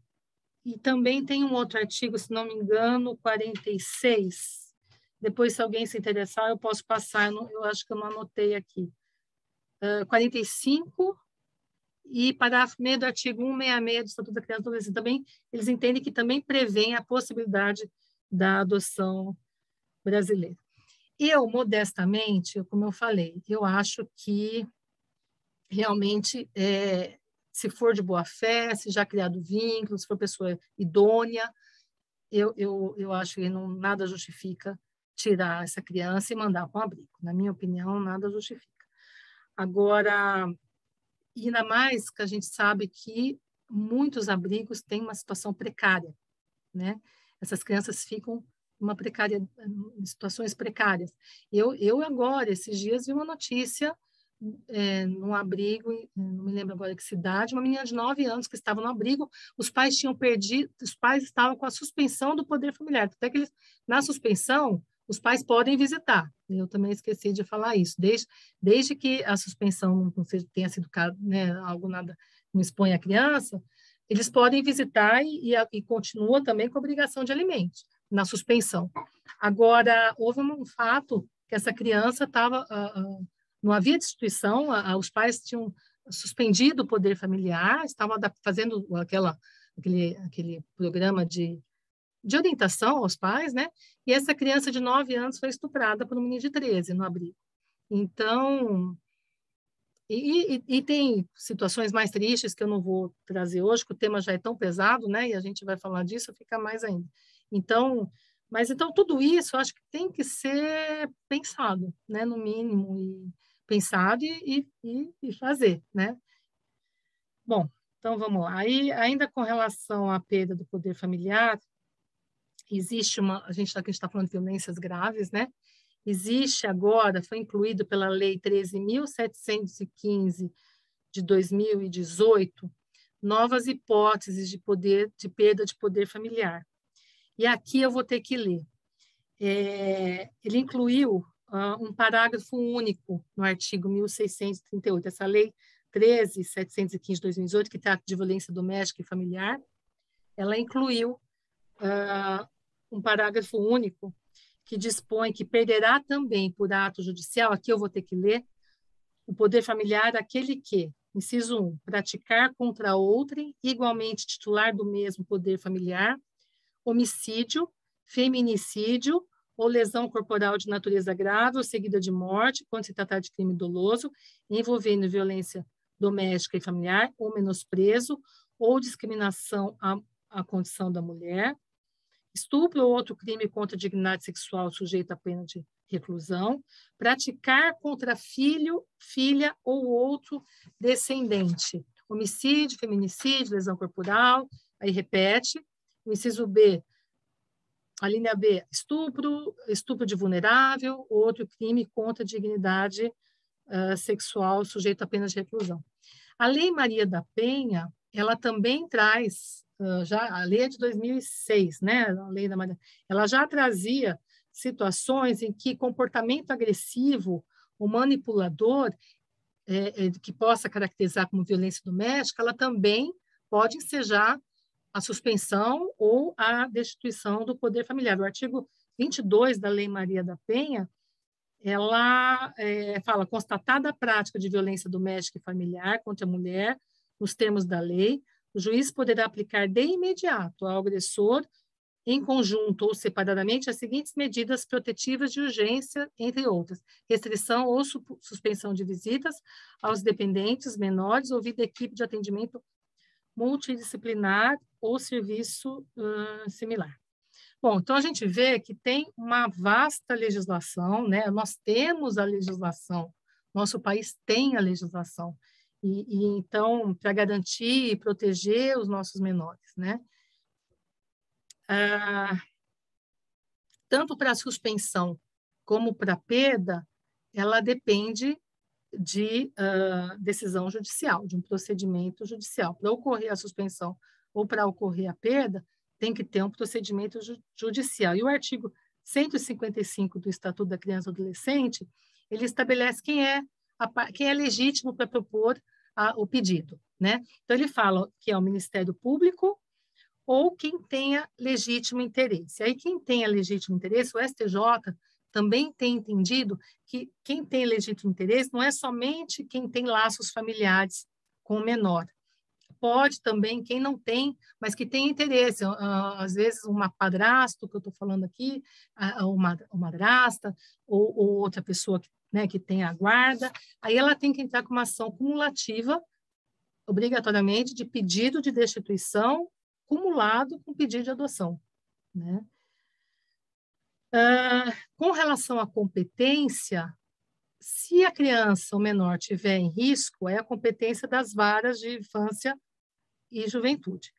também tem um outro artigo, se não me engano, 46. Depois, se alguém se interessar, eu posso passar, eu acho que eu não anotei aqui. 45 e parágrafo 1º do artigo 166 do Estatuto da Criança e do Adolescente. Também, eles entendem que também prevêem a possibilidade da adoção brasileira. Eu, modestamente, como eu falei, eu acho que realmente, se for de boa fé, se já criado vínculo, se for pessoa idônea, eu acho que nada justifica tirar essa criança e mandar para um abrigo. Na minha opinião, nada justifica. Agora, ainda mais que a gente sabe que muitos abrigos têm uma situação precária, né? Essas crianças ficam em situações precárias. Eu agora, esses dias, vi uma notícia num abrigo, não me lembro agora que cidade, uma menina de 9 anos que estava no abrigo, os pais tinham perdido, os pais estavam com a suspensão do poder familiar, até que na suspensão, os pais podem visitar. Eu também esqueci de falar isso. Desde que a suspensão não tenha sido, né, algo nada, não expõe a criança, eles podem visitar e continua também com a obrigação de alimentos, na suspensão. Agora, houve um fato que essa criança estava... não havia destituição, os pais tinham suspendido o poder familiar, estavam fazendo aquele programa de orientação aos pais, né? E essa criança de 9 anos foi estuprada por um menino de 13 no abrigo. Então, e tem situações mais tristes que eu não vou trazer hoje, que o tema já é tão pesado, né? E a gente vai falar disso, fica mais ainda. Então, tudo isso eu acho que tem que ser pensado, né? No mínimo, pensado e fazer, né? Bom, então vamos lá. Aí, ainda com relação à perda do poder familiar, existe a gente está falando de violências graves, né? Existe agora, foi incluído pela Lei 13.715 de 2018, novas hipóteses de perda de poder familiar. E aqui eu vou ter que ler. Ele incluiu um parágrafo único no artigo 1638, essa Lei 13.715 de 2018, que trata de violência doméstica e familiar, ela incluiu um parágrafo único que dispõe que perderá também por ato judicial, aqui eu vou ter que ler, o poder familiar aquele que, inciso 1, praticar contra outrem, igualmente titular do mesmo poder familiar, homicídio, feminicídio ou lesão corporal de natureza grave ou seguida de morte, quando se tratar de crime doloso, envolvendo violência doméstica e familiar, ou menosprezo, ou discriminação à condição da mulher, estupro ou outro crime contra a dignidade sexual sujeito à pena de reclusão, praticar contra filho, filha ou outro descendente, homicídio, feminicídio, lesão corporal, aí repete, o inciso B, a linha B, estupro de vulnerável, ou outro crime contra a dignidade sexual sujeito a pena de reclusão. A Lei Maria da Penha, ela também traz, a lei é de 2006, né? A lei da Maria, ela já trazia situações em que comportamento agressivo ou manipulador, que possa caracterizar como violência doméstica, ela também pode ensejar a suspensão ou a destituição do poder familiar. O artigo 22 da Lei Maria da Penha, ela fala, constatada a prática de violência doméstica e familiar contra a mulher, nos termos da lei, o juiz poderá aplicar de imediato ao agressor, em conjunto ou separadamente, as seguintes medidas protetivas de urgência, entre outras: restrição ou suspensão de visitas aos dependentes menores ou vida equipe de atendimento multidisciplinar ou serviço similar. Bom, então a gente vê que tem uma vasta legislação, né? Nós temos a legislação, nosso país tem a legislação, e então, para garantir e proteger os nossos menores, né? Tanto para a suspensão como para a perda, ela depende de decisão judicial, de um procedimento judicial. Para ocorrer a suspensão ou para ocorrer a perda, tem que ter um procedimento judicial. E o artigo 155 do Estatuto da Criança e do Adolescente, ele estabelece quem é legítimo para propor o pedido, né? Então, ele fala que é o Ministério Público ou quem tenha legítimo interesse. Aí, quem tenha legítimo interesse, o STJ também tem entendido que quem tem legítimo interesse não é somente quem tem laços familiares com o menor. Pode também quem não tem, mas que tem interesse. Às vezes, uma padrasto, que eu estou falando aqui, uma madrasta, ou outra pessoa que tem a guarda, aí ela tem que entrar com uma ação cumulativa, obrigatoriamente, de pedido de destituição, cumulado com pedido de adoção, né? Com relação à competência, se a criança ou menor tiver em risco, é a competência das varas de infância e juventude.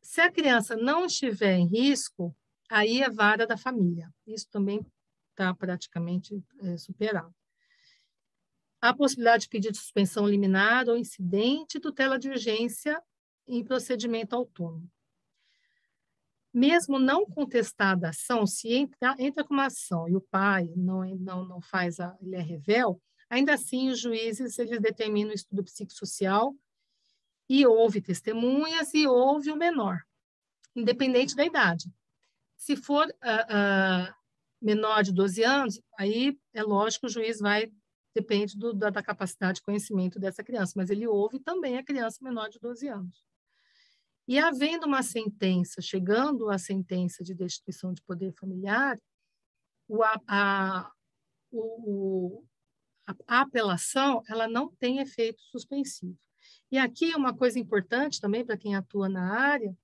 Se a criança não estiver em risco, aí é vara da família. Isso também está praticamente superado. A possibilidade de pedir de suspensão liminar ou incidente e tutela de urgência em procedimento autônomo. Mesmo não contestada a ação, se entra com uma ação e o pai não faz, ele é revel, ainda assim os juízes eles determinam o estudo psicossocial e houve testemunhas e houve o menor, independente da idade. Se for menor de 12 anos, aí é lógico o juiz depende da capacidade de conhecimento dessa criança, mas ele ouve também a criança menor de 12 anos. E havendo uma sentença, chegando à sentença de destituição de poder familiar, a apelação ela não tem efeito suspensivo. E aqui uma coisa importante também para quem atua na área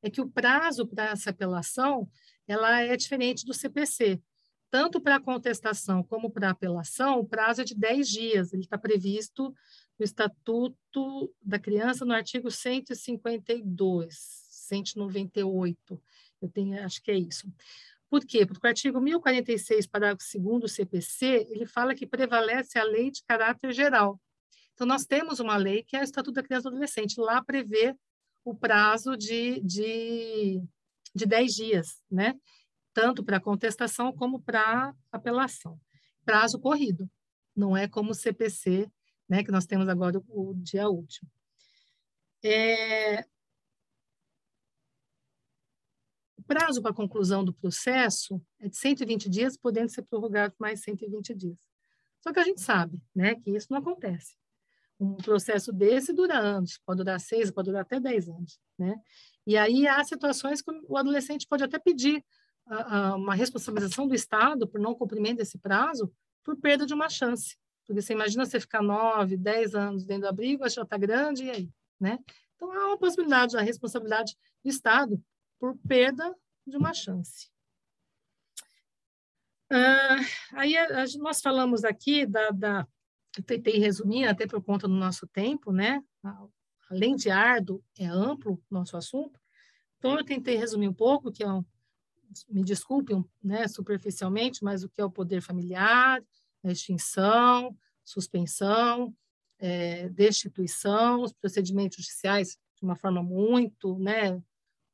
é que o prazo para essa apelação ela é diferente do CPC. Tanto para a contestação como para a apelação, o prazo é de 10 dias. Ele está previsto no Estatuto da Criança, no artigo 152, 198. Acho que é isso. Por quê? Porque o artigo 1046, parágrafo 2º do CPC, ele fala que prevalece a lei de caráter geral. Então, nós temos uma lei que é o Estatuto da Criança e do Adolescente. Lá prevê o prazo de 10 dias, né? Tanto para contestação como para apelação. Prazo corrido, não é como o CPC, né, que nós temos agora o dia útil. O prazo para a conclusão do processo é de 120 dias, podendo ser prorrogado por mais 120 dias. Só que a gente sabe, né, que isso não acontece. Um processo desse dura anos, pode durar 6, pode durar até 10 anos, né? E aí há situações que o adolescente pode até pedir uma responsabilização do Estado por não cumprimento desse prazo por perda de uma chance. Porque você imagina você ficar 9, 10 anos dentro do abrigo, já está grande, e aí? Né? Então, há uma possibilidade da responsabilidade do Estado por perda de uma chance. Aí nós falamos aqui eu tentei resumir até por conta do nosso tempo, né? Além de árduo, é amplo o nosso assunto. Então, eu tentei resumir um pouco, que me desculpem, né, superficialmente, mas o que é o poder familiar, a extinção, suspensão, destituição, os procedimentos judiciais de uma forma muito, né,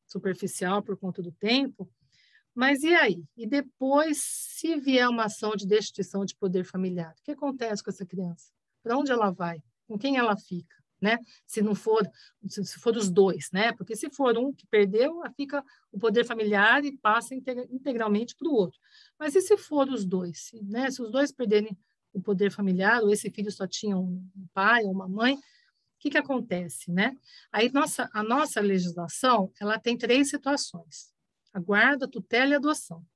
superficial por conta do tempo. Mas e aí? E depois, se vier uma ação de destituição de poder familiar, o que acontece com essa criança? Para onde ela vai? Com quem ela fica? Né? Se for os dois, né? Porque se for um que perdeu, fica o poder familiar e passa integralmente para o outro. Mas e se for os dois? Né? Se os dois perderem o poder familiar, ou esse filho só tinha um pai ou uma mãe, o que acontece, né? Aí a nossa legislação, ela tem 3 situações: a guarda, a tutela e a adoção.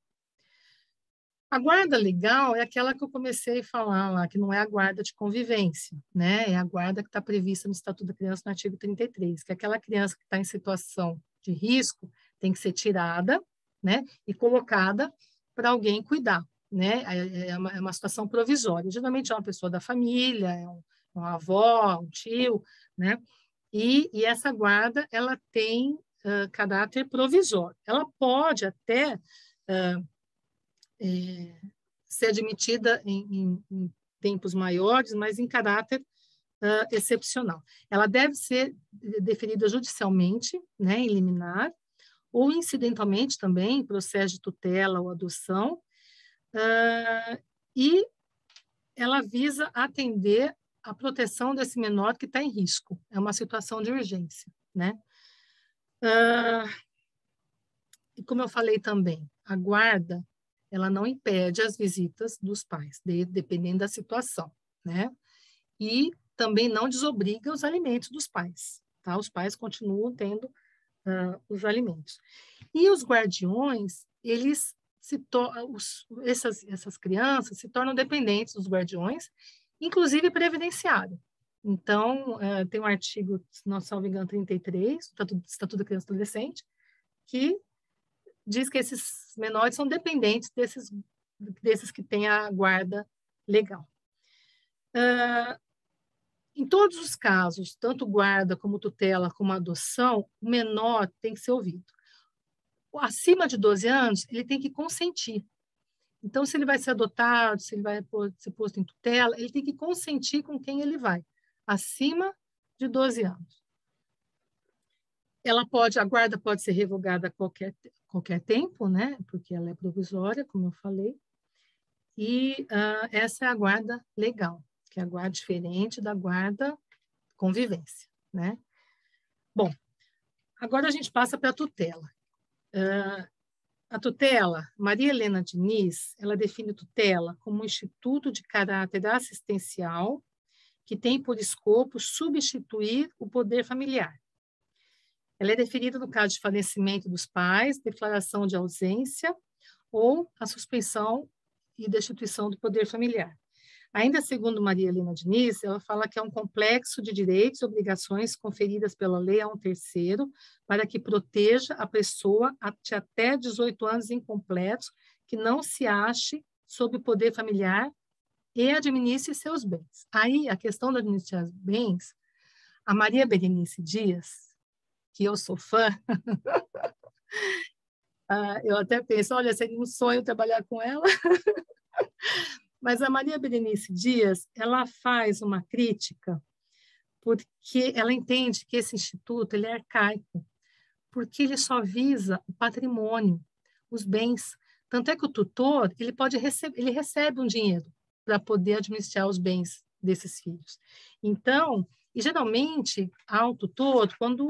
A guarda legal é aquela que eu comecei a falar lá, que não é a guarda de convivência, né? É a guarda que está prevista no Estatuto da Criança, no artigo 33, que é aquela criança que está em situação de risco tem que ser tirada, né? E colocada para alguém cuidar, né? É uma situação provisória. Geralmente é uma pessoa da família, é uma avó, um tio, né? E essa guarda, ela tem caráter provisório. Ela pode até ser admitida em tempos maiores, mas em caráter excepcional. Ela deve ser deferida judicialmente, né, em liminar, ou incidentalmente também, em processo de tutela ou adoção, e ela visa atender a proteção desse menor que está em risco. É uma situação de urgência, né? E como eu falei também, a guarda, ela não impede as visitas dos pais, dependendo da situação, né? E também não desobriga os alimentos dos pais, tá? Os pais continuam tendo os alimentos. E os guardiões, eles essas crianças se tornam dependentes dos guardiões, inclusive previdenciário. Então, tem um artigo, se não salvo engano, 33, do Estatuto da Criança e do Adolescente, que diz que esses menores são dependentes desses que têm a guarda legal. Em todos os casos, tanto guarda como tutela como adoção, o menor tem que ser ouvido. Acima de 12 anos, ele tem que consentir. Então, se ele vai ser adotado, se ele vai ser posto em tutela, ele tem que consentir com quem ele vai, acima de 12 anos. A guarda pode ser revogada a qualquer tempo, né? Porque ela é provisória, como eu falei. E essa é a guarda legal, que é a guarda diferente da guarda convivência, né? Bom, agora a gente passa para a tutela. A tutela, Maria Helena Diniz, ela define tutela como um instituto de caráter assistencial que tem por escopo substituir o poder familiar. Ela é deferida no caso de falecimento dos pais, declaração de ausência ou a suspensão e destituição do poder familiar. Ainda segundo Maria Helena Diniz, ela fala que é um complexo de direitos e obrigações conferidas pela lei a um terceiro para que proteja a pessoa até 18 anos incompletos que não se ache sob o poder familiar e administre seus bens. Aí, a questão de administrar os bens, a Maria Berenice Dias, que eu sou fã, eu até penso, olha, seria um sonho trabalhar com ela. Mas a Maria Berenice Dias, ela faz uma crítica porque ela entende que esse instituto ele é arcaico, porque ele só visa o patrimônio, os bens. Tanto é que o tutor ele recebe um dinheiro para poder administrar os bens desses filhos. Então, e geralmente há um tutor quando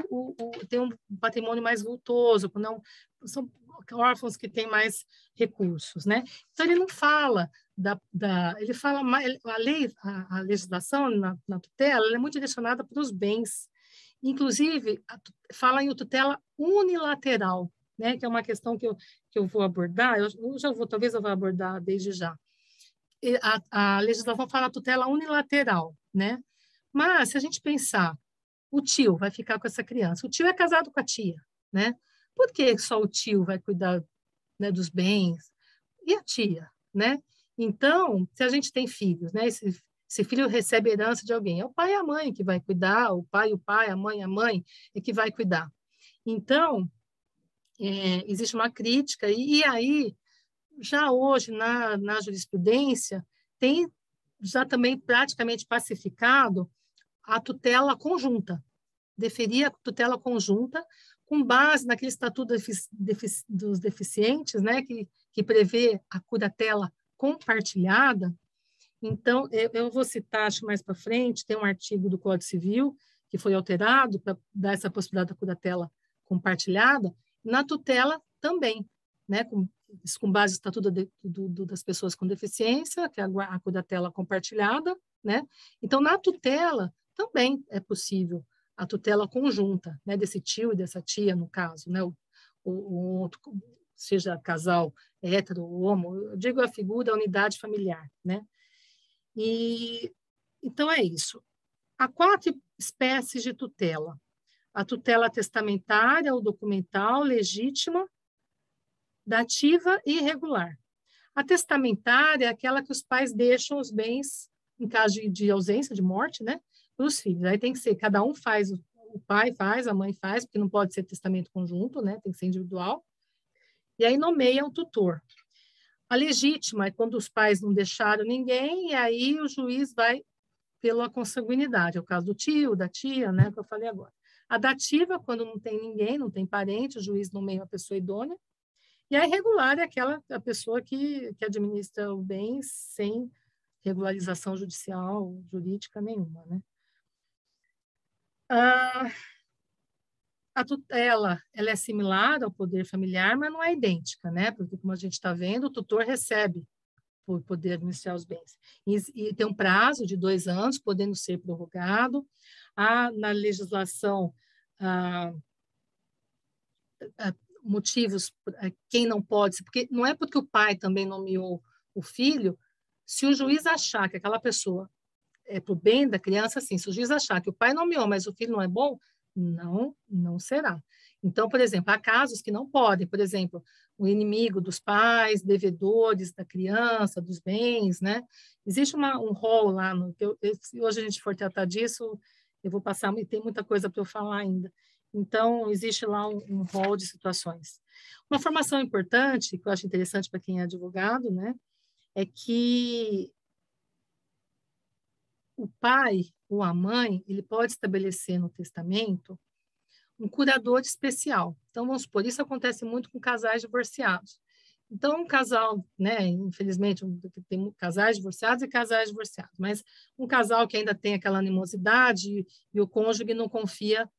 tem um patrimônio mais vultoso, quando são órfãos que têm mais recursos, né? Então ele não fala ele fala mais, a legislação na tutela ela é muito direcionada para os bens, inclusive fala em tutela unilateral, né? Que é uma questão que eu vou abordar, talvez eu vá abordar desde já. A legislação fala tutela unilateral, né? Mas se a gente pensar, o tio vai ficar com essa criança, o tio é casado com a tia, né? Por que só o tio vai cuidar, né, dos bens? E a tia, né? Então, se a gente tem filhos, né? Esse filho recebe herança de alguém, é o pai e a mãe que vai cuidar, o pai, a mãe é que vai cuidar. Então, existe uma crítica, e aí, já hoje, na jurisprudência, tem já também praticamente pacificado a tutela conjunta, deferir a tutela conjunta, com base naquele Estatuto dos Deficientes, né, que prevê a curatela compartilhada. Então, eu vou citar, acho mais para frente, tem um artigo do Código Civil que foi alterado para dar essa possibilidade da curatela compartilhada, na tutela também, né, com base no Estatuto das Pessoas com Deficiência, que é a curatela compartilhada, né? Então, na tutela também é possível a tutela conjunta, né, desse tio e dessa tia, no caso, né, o outro, seja casal hétero ou homo, eu digo a figura, a unidade familiar, né? E então é isso. Há 4 espécies de tutela: a tutela testamentária ou documental, legítima, dativa e irregular. A testamentária é aquela que os pais deixam os bens em caso de ausência, de morte, né, para os filhos. Aí tem que ser, cada um faz, o pai faz, a mãe faz, porque não pode ser testamento conjunto, né, tem que ser individual. E aí nomeia o tutor. A legítima é quando os pais não deixaram ninguém, e aí o juiz vai pela consanguinidade, é o caso do tio, da tia, né, que eu falei agora. A dativa, quando não tem ninguém, não tem parente, o juiz nomeia a pessoa idônea. E a irregular é a pessoa que administra o bem sem regularização judicial, jurídica nenhuma, né? A tutela, ela é similar ao poder familiar, mas não é idêntica, né? Porque, como a gente está vendo, o tutor recebe por poder administrar os bens. E tem um prazo de 2 anos, podendo ser prorrogado. Há na legislação motivos, quem não pode, porque não é porque o pai também nomeou o filho, se o juiz achar que aquela pessoa é para o bem da criança, sim. Se o juiz achar que o pai nomeou, mas o filho não é bom, não será. Então, por exemplo, há casos que não podem, por exemplo, o inimigo dos pais, devedores da criança, dos bens, né? Existe um rol lá, se hoje a gente for tratar disso, eu vou passar, e tem muita coisa para eu falar ainda. Então, existe lá um rol de situações. Uma formação importante, que eu acho interessante para quem é advogado, né? É que o pai ou a mãe, ele pode estabelecer no testamento um curador especial. Então, vamos supor, isso acontece muito com casais divorciados. Então, um casal, né, infelizmente, tem casais divorciados e casais divorciados, mas um casal que ainda tem aquela animosidade e o cônjuge não confia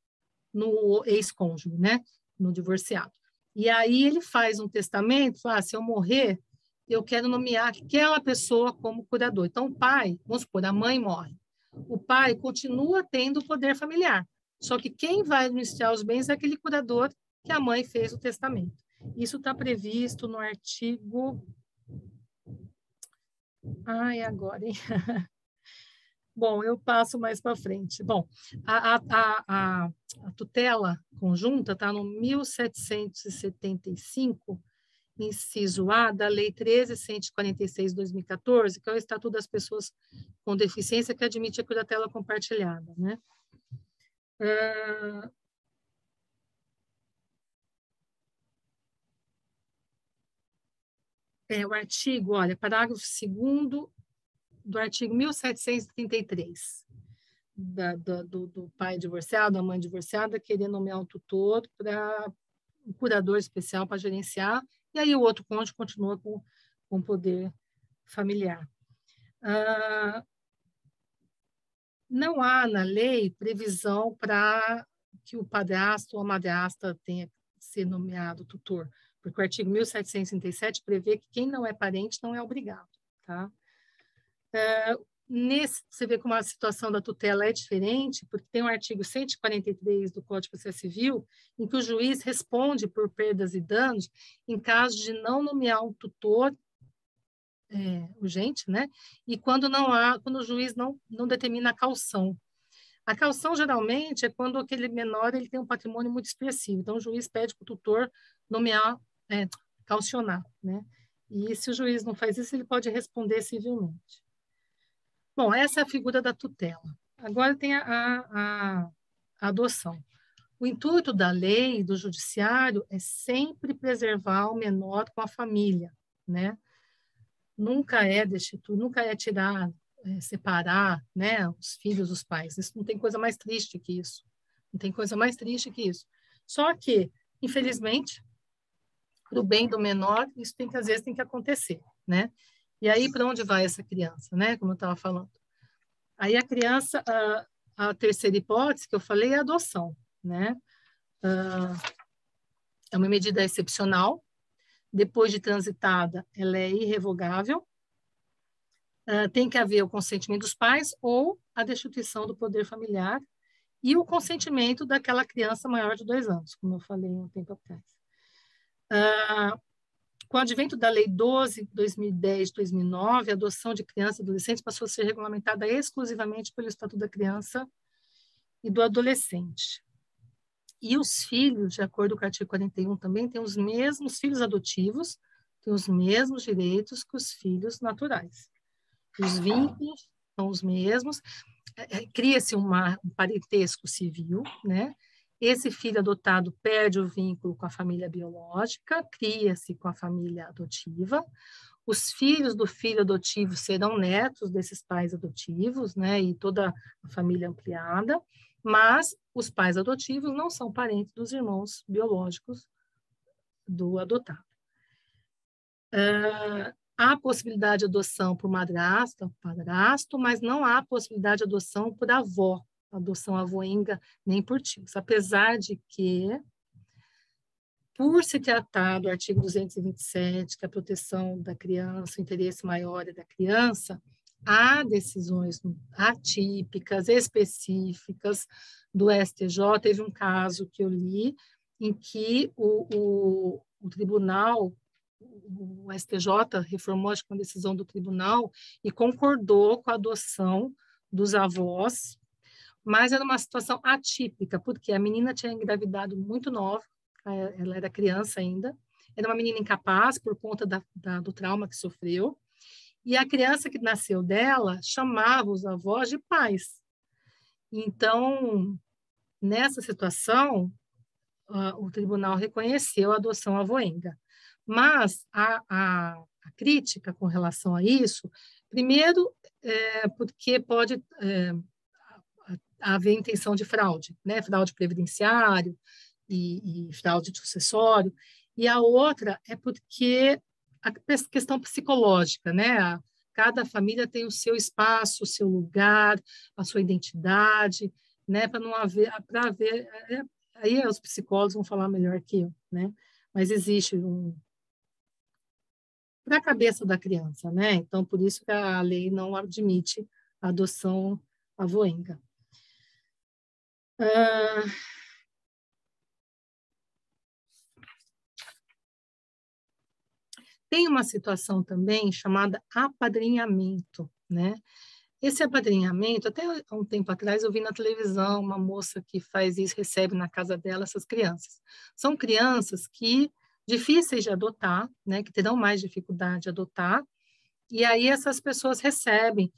no ex-cônjuge, né, no divorciado. E aí ele faz um testamento, fala, se eu morrer, eu quero nomear aquela pessoa como curador. Então, o pai, vamos supor, a mãe morre. O pai continua tendo o poder familiar, só que quem vai administrar os bens é aquele curador que a mãe fez o testamento. Isso está previsto no artigo... Ai, agora, hein? Bom, eu passo mais para frente. Bom, a tutela conjunta está no 1775, inciso A, da Lei 13.146 de 2014, que é o Estatuto das Pessoas com Deficiência, que admite a curatela compartilhada, né? O artigo, olha, parágrafo 2º do artigo 1733, do pai divorciado, da mãe divorciada, querer nomear um tutor para um curador especial para gerenciar, e aí o outro cônjuge continua com poder familiar. Não há na lei previsão para que o padrasto ou a madrasta tenha que ser nomeado tutor, porque o artigo 1737 prevê que quem não é parente não é obrigado, tá? Você vê como a situação da tutela é diferente, porque tem o artigo 143 do Código de Processo Civil, em que o juiz responde por perdas e danos em caso de não nomear um tutor urgente, né? E quando o juiz não determina a caução. A caução, geralmente, é quando aquele menor ele tem um patrimônio muito expressivo. Então, o juiz pede para o tutor nomear, caucionar, né? E se o juiz não faz isso, ele pode responder civilmente. Bom, essa é a figura da tutela. Agora tem a adoção. O intuito da lei, do judiciário, é sempre preservar o menor com a família, né? Nunca é destituir, nunca é tirar, separar, né, os filhos dos pais. Isso não tem coisa mais triste que isso. Não tem coisa mais triste que isso. Só que, infelizmente, para o bem do menor, isso tem que, às vezes, tem que acontecer, né? E aí, para onde vai essa criança, né? Como eu estava falando. Aí a criança, a terceira hipótese que eu falei é a adoção, né? É uma medida excepcional. Depois de transitada, ela é irrevogável. Tem que haver o consentimento dos pais ou a destituição do poder familiar e o consentimento daquela criança maior de 2 anos, como eu falei um tempo atrás. Com o advento da Lei 12/2010/2009, a adoção de crianças e adolescentes passou a ser regulamentada exclusivamente pelo Estatuto da Criança e do Adolescente. E os filhos, de acordo com o artigo 41, também têm os mesmos filhos adotivos, têm os mesmos direitos que os filhos naturais. Os vínculos são os mesmos, cria-se um parentesco civil, né? Esse filho adotado perde o vínculo com a família biológica, cria-se com a família adotiva. Os filhos do filho adotivo serão netos desses pais adotivos, né? E toda a família ampliada, mas os pais adotivos não são parentes dos irmãos biológicos do adotado. Há a possibilidade de adoção por madrasta, padrasto, mas não há possibilidade de adoção por avó, adoção avoenga, nem por tios. Apesar de que, por se tratar do artigo 227, que é a proteção da criança, o interesse maior é da criança, há decisões atípicas, específicas do STJ. Teve um caso que eu li em que o tribunal, o STJ reformou, acho que uma decisão do tribunal, e concordou com a adoção dos avós, mas era uma situação atípica, porque a menina tinha engravidado muito nova, ela era criança ainda, era uma menina incapaz por conta do trauma que sofreu, e a criança que nasceu dela chamava os avós de pais. Então, nessa situação, o tribunal reconheceu a adoção avoenga. Mas a crítica com relação a isso, primeiro, porque pode haver intenção de fraude, né? Fraude previdenciário e fraude sucessório, e a outra é porque a questão psicológica, né? Cada família tem o seu espaço, o seu lugar, a sua identidade, né? Para não haver, para haver, aí os psicólogos vão falar melhor que eu, né? Mas existe para a cabeça da criança, né? Então, por isso que a lei não admite a adoção avoenga. Tem uma situação também chamada apadrinhamento, né? Esse apadrinhamento, até um tempo atrás eu vi na televisão uma moça que faz isso, recebe na casa dela essas crianças. São crianças que difíceis de adotar, né, que terão mais dificuldade de adotar, e aí essas pessoas recebem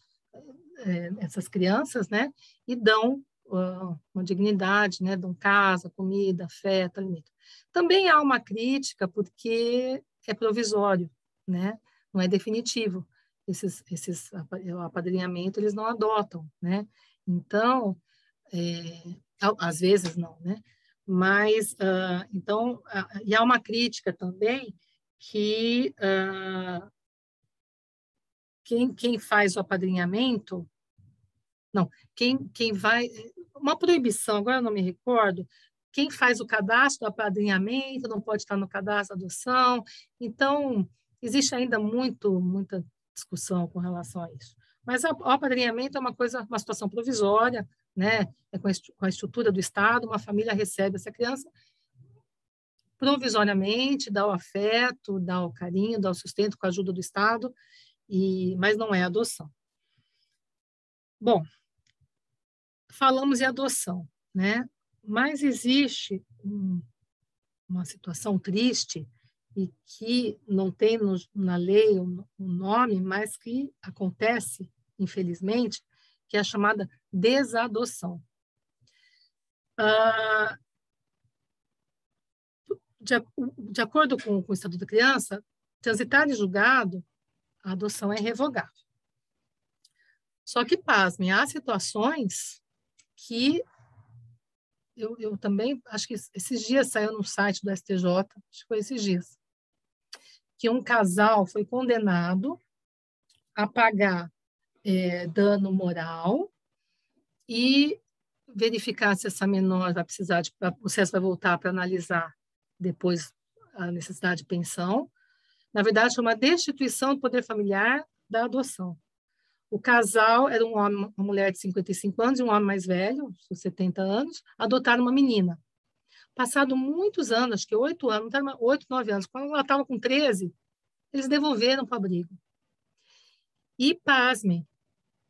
essas crianças, né, e dão uma dignidade, né, dão casa, comida, afeto, alimento. Também há uma crítica porque é provisório, né, não é definitivo. O apadrinhamento eles não adotam, né? Então, às vezes não, né? Mas, então, e há uma crítica também que quem faz o apadrinhamento, não, quem vai, uma proibição, agora eu não me recordo, quem faz o cadastro do apadrinhamento não pode estar no cadastro da adoção, então, existe ainda muita discussão com relação a isso. Mas o apadrinhamento é uma situação provisória, né? É com a estrutura do Estado, uma família recebe essa criança provisoriamente, dá o afeto, dá o carinho, dá o sustento com a ajuda do Estado, mas não é adoção. Bom, falamos em adoção, né? Mas existe uma situação triste e que não tem na lei um nome, mas que acontece, infelizmente, que é a chamada desadoção. De acordo com o Estatuto da Criança, transitar em julgado, a adoção é revogável. Só que, pasmem, há situações que eu também, acho que esses dias saiu no site do STJ, acho que foi esses dias, que um casal foi condenado a pagar dano moral e verificar se essa menor vai precisar o processo vai voltar para analisar depois a necessidade de pensão. Na verdade, foi uma destituição do poder familiar da adoção. O casal era um homem, uma mulher de 55 anos e um homem mais velho, de 70 anos, adotaram uma menina. Passado muitos anos, acho que 8 anos, 8, 9 anos, quando ela estava com 13, eles devolveram para o abrigo. E, pasmem,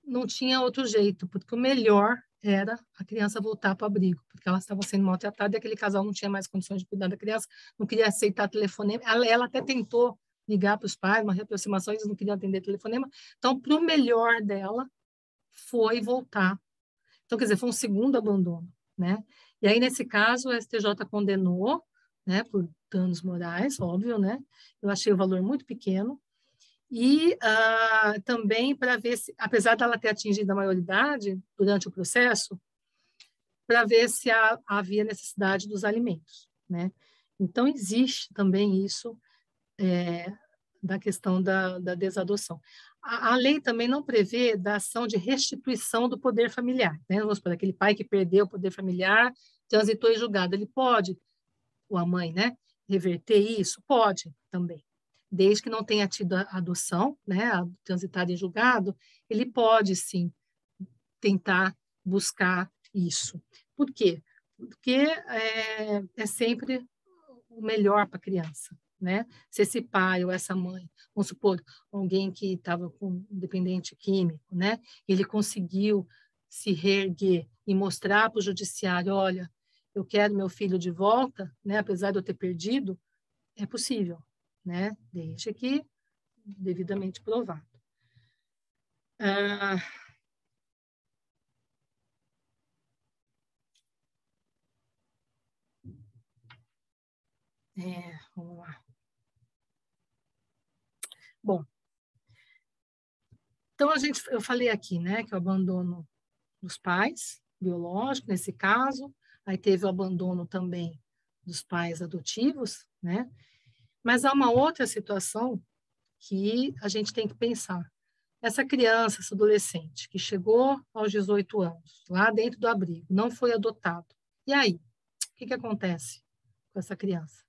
não tinha outro jeito, porque o melhor era a criança voltar para o abrigo, porque ela estava sendo maltratada e aquele casal não tinha mais condições de cuidar da criança, não queria aceitar telefonema. Ela até tentou ligar para os pais, uma reaproximação, eles não queriam atender telefonema. Então, para o melhor dela, foi voltar. Então, quer dizer, foi um segundo abandono, né? E aí, nesse caso, o STJ condenou, né, por danos morais, óbvio, né? Eu achei o valor muito pequeno. E também para ver se, apesar dela ter atingido a maioridade durante o processo, para ver se havia necessidade dos alimentos, né? Então, existe também isso da questão da desadoção. A lei também não prevê da ação de restituição do poder familiar, né? Vamos supor, aquele pai que perdeu o poder familiar, transitou em julgado, ele pode, ou a mãe, né, reverter isso? Pode também. Desde que não tenha tido a adoção, né, transitado em julgado, ele pode, sim, tentar buscar isso. Por quê? Porque é sempre o melhor para a criança, né? Se esse pai ou essa mãe, vamos supor, alguém que estava com dependente químico, né? Ele conseguiu se reerguer e mostrar para o judiciário, olha, eu quero meu filho de volta, né? Apesar de eu ter perdido, é possível, né? Desde que devidamente provado. Vamos lá. Bom, então eu falei aqui, né, que o abandono dos pais biológicos, nesse caso, aí teve o abandono também dos pais adotivos, né? Mas há uma outra situação que a gente tem que pensar. Essa criança, esse adolescente que chegou aos 18 anos, lá dentro do abrigo, não foi adotado. E aí? O que acontece com essa criança?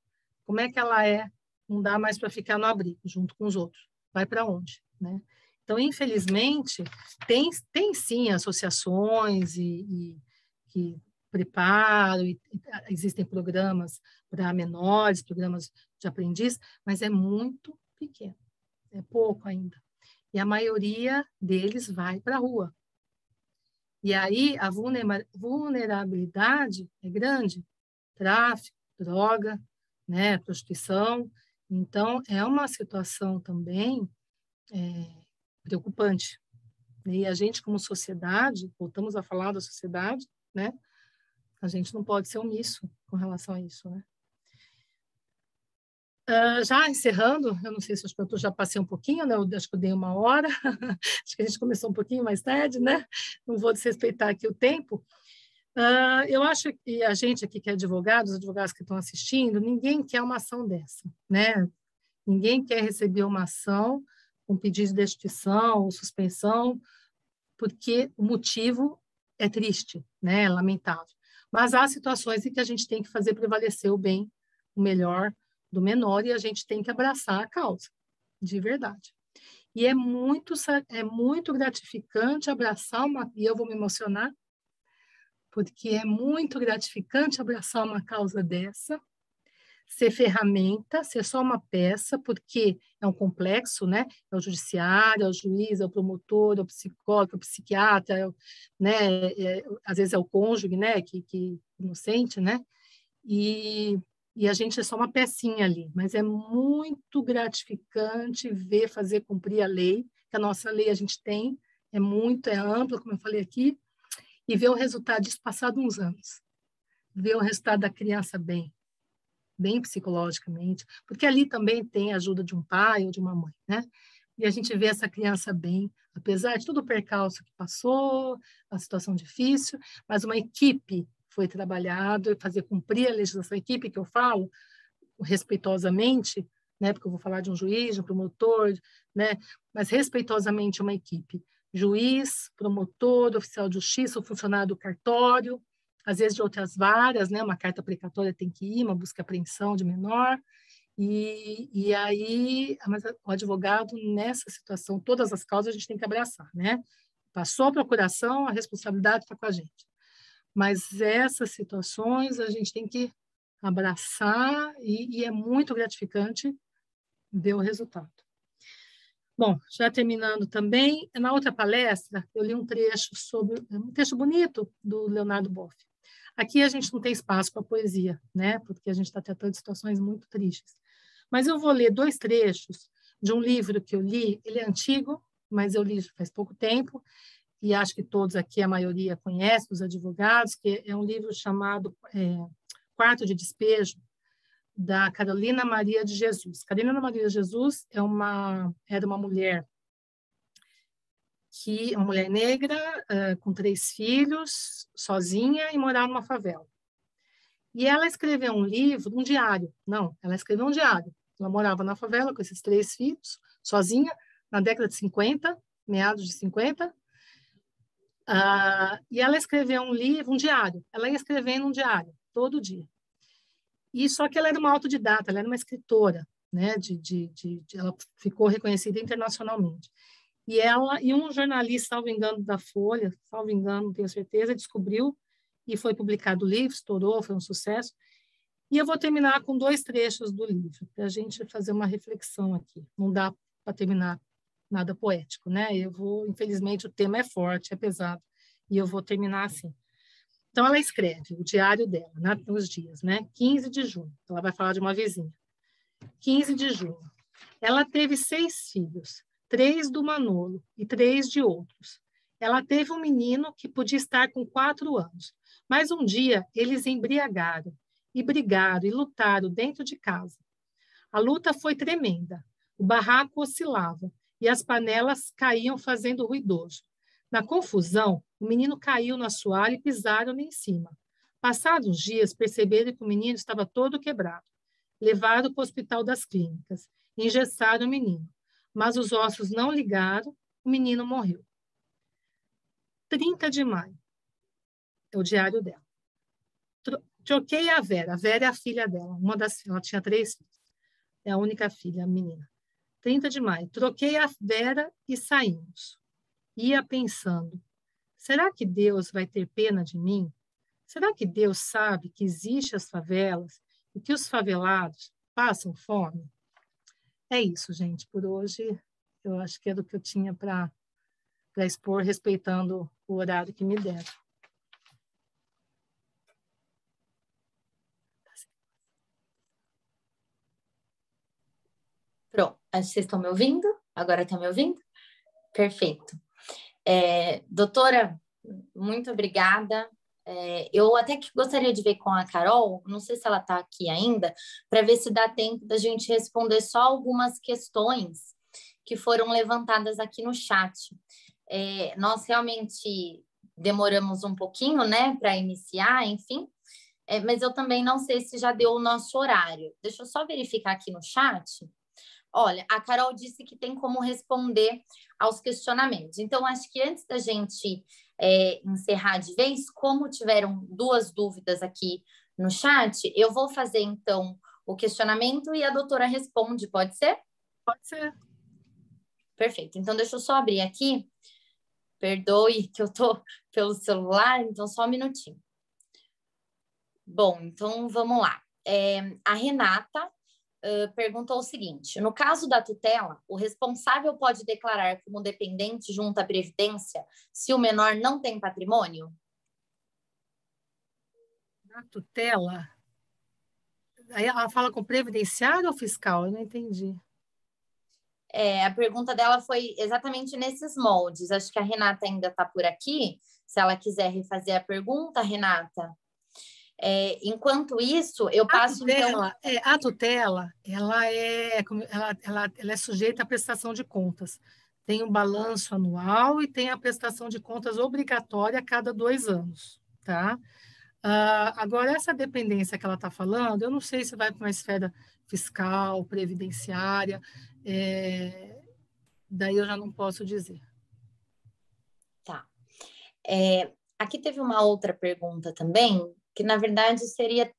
Como é que ela é? Não dá mais para ficar no abrigo, junto com os outros. Vai para onde? Né? Então, infelizmente, tem sim associações que preparam, existem programas para menores, programas de aprendiz, mas é muito pequeno, é pouco ainda. E a maioria deles vai para a rua. E aí a vulnerabilidade é grande. Tráfico, droga, né, prostituição. Então, é uma situação também preocupante. E a gente, como sociedade, voltamos a falar da sociedade, né, a gente não pode ser omisso com relação a isso, né? Já encerrando, eu não sei se eu já passei um pouquinho, né? Eu acho que eu dei 1 hora, acho que a gente começou um pouquinho mais tarde, né? Não vou desrespeitar aqui o tempo. Eu acho que a gente aqui que é advogado, os advogados que estão assistindo, ninguém quer uma ação dessa, né? Ninguém quer receber uma ação com pedido de destituição ou suspensão, porque o motivo é triste, né? É lamentável. Mas há situações em que a gente tem que fazer prevalecer o bem, o melhor do menor, e a gente tem que abraçar a causa, de verdade. E é muito gratificante abraçar e eu vou me emocionar, porque é muito gratificante abraçar uma causa dessa, ser ferramenta, ser só uma peça, porque é um complexo, né? É o judiciário, é o juiz, é o promotor, é o psicólogo, é o psiquiatra, né? Às vezes é o cônjuge, né? Que inocente, né? E a gente é só uma pecinha ali, mas é muito gratificante ver fazer cumprir a lei, que a nossa lei a gente tem, é ampla, como eu falei aqui, e ver o resultado disso passado uns anos. Ver o resultado da criança bem psicologicamente, porque ali também tem a ajuda de um pai ou de uma mãe, né? E a gente vê essa criança bem, apesar de todo o percalço que passou, a situação difícil, mas uma equipe foi trabalhado, fazer cumprir a legislação, a equipe que eu falo, respeitosamente, né? Porque eu vou falar de um juiz, de um promotor, né? Mas respeitosamente uma equipe, juiz, promotor, oficial de justiça, o funcionário do cartório, às vezes de outras varas, né? Uma carta precatória tem que ir, uma busca e apreensão de menor, e aí mas o advogado, nessa situação, todas as causas a gente tem que abraçar, né? Passou a procuração, a responsabilidade está com a gente. Mas essas situações a gente tem que abraçar e é muito gratificante ver o resultado. Bom, já terminando também, na outra palestra, eu li um texto bonito do Leonardo Boff. Aqui a gente não tem espaço para poesia, né? Porque a gente está tratando de situações muito tristes. Mas eu vou ler 2 trechos de um livro que eu li, ele é antigo, mas eu li faz pouco tempo, e acho que todos aqui, a maioria conhece, os advogados, que é um livro chamado Quarto de Despejo, da Carolina Maria de Jesus. Carolina Maria de Jesus era uma mulher uma mulher negra, com 3 filhos, sozinha, e morava numa favela. E ela escreveu um diário. Não, ela escreveu um diário. Ela morava na favela com esses 3 filhos, sozinha, na década de 50, meados de 50. E ela escreveu um diário. Ela ia escrevendo um diário, todo dia. E só que ela era uma autodidata, ela era uma escritora, né? Ela ficou reconhecida internacionalmente. E um jornalista, salvo engano, da Folha, salvo engano, não tenho certeza, descobriu e foi publicado o livro, estourou, foi um sucesso. E eu vou terminar com 2 trechos do livro, para a gente fazer uma reflexão aqui. Não dá para terminar nada poético, né? Infelizmente, o tema é forte, é pesado, e eu vou terminar assim. Então, ela escreve o diário dela, nos dias, né? 15 de junho, ela vai falar de uma vizinha. 15 de junho. Ela teve 6 filhos, 3 do Manolo e 3 de outros. Ela teve um menino que podia estar com 4 anos, mas um dia eles embriagaram e brigaram e lutaram dentro de casa. A luta foi tremenda, o barraco oscilava e as panelas caíam fazendo ruidoso. Na confusão, o menino caiu no assoalho e pisaram-lhe em cima. Passados uns dias, perceberam que o menino estava todo quebrado. Levaram para o hospital das clínicas, engessaram o menino, mas os ossos não ligaram, o menino morreu. 30 de maio, é o diário dela. Troquei a Vera é a filha dela, ela tinha 3 filhos, é a única filha, a menina. 30 de maio, troquei a Vera e saímos. Ia pensando, será que Deus vai ter pena de mim? Será que Deus sabe que existem as favelas e que os favelados passam fome? É isso, gente. Por hoje, eu acho que era o que eu tinha para expor, respeitando o horário que me deram. Pronto. Vocês estão me ouvindo? Agora estão me ouvindo? Perfeito. Doutora, muito obrigada. Eu até que gostaria de ver com a Carol, não sei se ela está aqui ainda, para ver se dá tempo da gente responder só algumas questões que foram levantadas aqui no chat. Nós realmente demoramos um pouquinho, né, para iniciar, enfim, mas eu também não sei se já deu o nosso horário. Deixa eu só verificar aqui no chat. Olha, a Carol disse que tem como responder aos questionamentos. Então, acho que antes da gente encerrar de vez, como tiveram 2 dúvidas aqui no chat, eu vou fazer, então, o questionamento e a doutora responde, pode ser? Pode ser. Perfeito. Então, deixa eu só abrir aqui. Perdoe que eu estou pelo celular, então só um minutinho. Bom, então vamos lá. a Renata perguntou o seguinte: no caso da tutela, o responsável pode declarar como dependente junto à Previdência se o menor não tem patrimônio? Na tutela, aí ela fala com previdenciário ou fiscal? Eu não entendi. A pergunta dela foi exatamente nesses moldes. Acho que a Renata ainda está por aqui. Se ela quiser refazer a pergunta, Renata. Enquanto isso, eu passo a tutela, ela é sujeita à prestação de contas. Tem um balanço anual e tem a prestação de contas obrigatória a cada 2 anos, tá? Agora, essa dependência que ela está falando, eu não sei se vai para uma esfera fiscal, previdenciária, daí eu já não posso dizer. Tá. Aqui teve uma outra pergunta também, que na verdade seria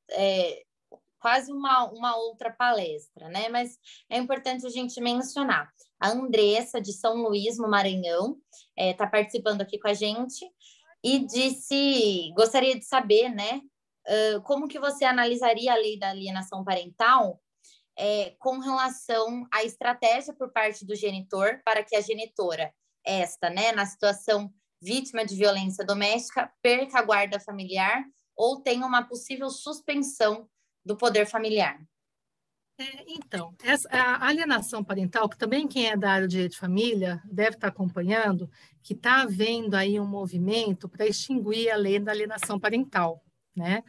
quase uma outra palestra, né? Mas é importante a gente mencionar. A Andressa, de São Luís, no Maranhão, está participando aqui com a gente e gostaria de saber, né, como que você analisaria a lei da alienação parental com relação à estratégia por parte do genitor para que a genitora, né, na situação vítima de violência doméstica, perca a guarda familiar ou tenha uma possível suspensão do poder familiar. Então, a alienação parental, que também quem é da área de direito de família deve estar acompanhando, que está havendo aí um movimento para extinguir a lei da alienação parental, né?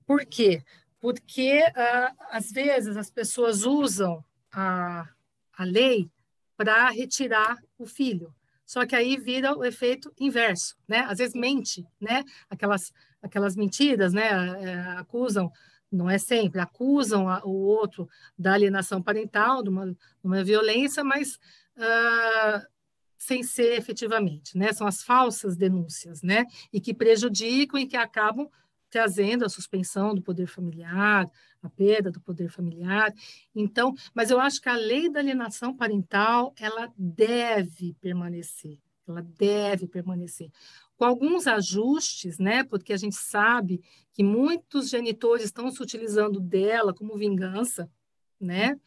Por quê? Porque, às vezes, as pessoas usam a lei para retirar o filho. Só que aí vira o efeito inverso, né? Às vezes mente, né? Aquelas mentiras, né? Acusam, não é sempre, acusam o outro da alienação parental, de uma violência, mas sem ser efetivamente, né? São as falsas denúncias, né? E que prejudicam e que acabam trazendo a suspensão do poder familiar, a perda do poder familiar. Então, mas eu acho que a lei da alienação parental, ela deve permanecer, com alguns ajustes, né? Porque a gente sabe que muitos genitores estão se utilizando dela como vingança, né?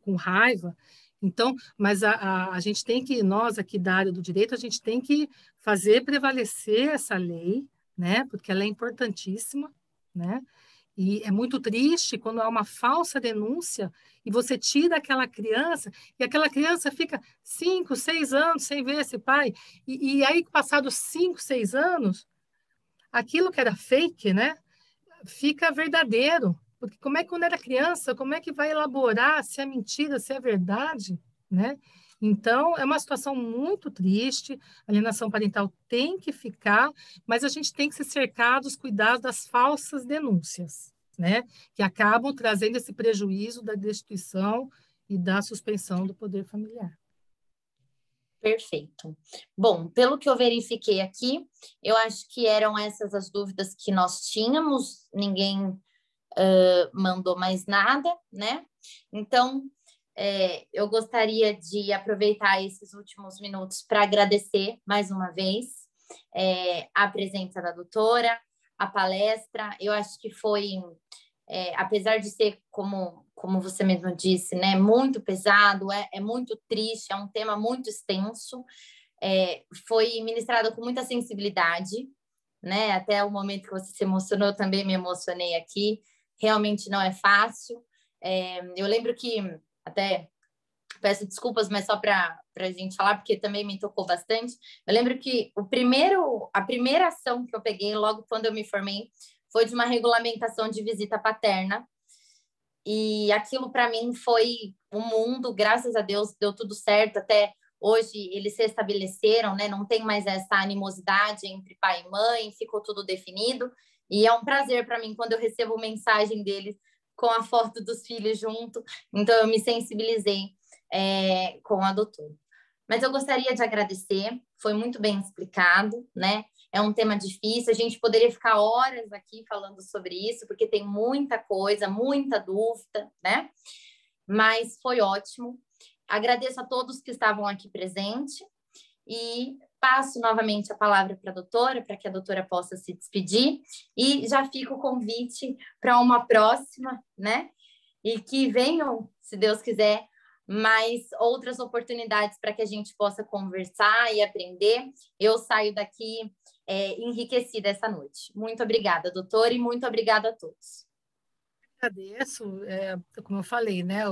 Com raiva. Então, mas a gente tem que, nós aqui da área do direito, a gente tem que fazer prevalecer essa lei, né? Porque ela é importantíssima, né? E é muito triste quando há uma falsa denúncia e você tira aquela criança e aquela criança fica 5, 6 anos sem ver esse pai. E aí, passados 5, 6 anos, aquilo que era fake, né? Fica verdadeiro. Porque como é que quando era criança, como é que vai elaborar se é mentira, se é verdade, né? Então, é uma situação muito triste, a alienação parental tem que ficar, mas a gente tem que se cercar dos cuidados das falsas denúncias, né? Que acabam trazendo esse prejuízo da destituição e da suspensão do poder familiar. Perfeito. Bom, pelo que eu verifiquei aqui, eu acho que eram essas as dúvidas que nós tínhamos, ninguém mandou mais nada, né? Então, eu gostaria de aproveitar esses últimos minutos para agradecer mais uma vez a presença da doutora, a palestra. Eu acho que foi, apesar de ser, como você mesmo disse, né, muito pesado, é muito triste, é um tema muito extenso, foi ministrado com muita sensibilidade, né? Até o momento que você se emocionou, eu também me emocionei aqui. Realmente não é fácil. Eu lembro que, até peço desculpas, mas só para a gente falar, porque também me tocou bastante. Eu lembro que a primeira ação que eu peguei logo quando eu me formei foi de uma regulamentação de visita paterna. E aquilo para mim foi um mundo, graças a Deus, deu tudo certo. Até hoje eles se estabeleceram, né? Não tem mais essa animosidade entre pai e mãe, ficou tudo definido. E é um prazer para mim quando eu recebo mensagem deles com a foto dos filhos junto. Então, eu me sensibilizei com a doutora. Mas eu gostaria de agradecer, foi muito bem explicado, né? É um tema difícil, a gente poderia ficar horas aqui falando sobre isso, porque tem muita coisa, muita dúvida, né? Mas foi ótimo. Agradeço a todos que estavam aqui presentes e passo novamente a palavra para a doutora, para que a doutora possa se despedir, e já fica o convite para uma próxima, né? E que venham, se Deus quiser, mais outras oportunidades para que a gente possa conversar e aprender. Eu saio daqui enriquecida essa noite. Muito obrigada, doutora, e muito obrigada a todos. Agradeço, como eu falei, né?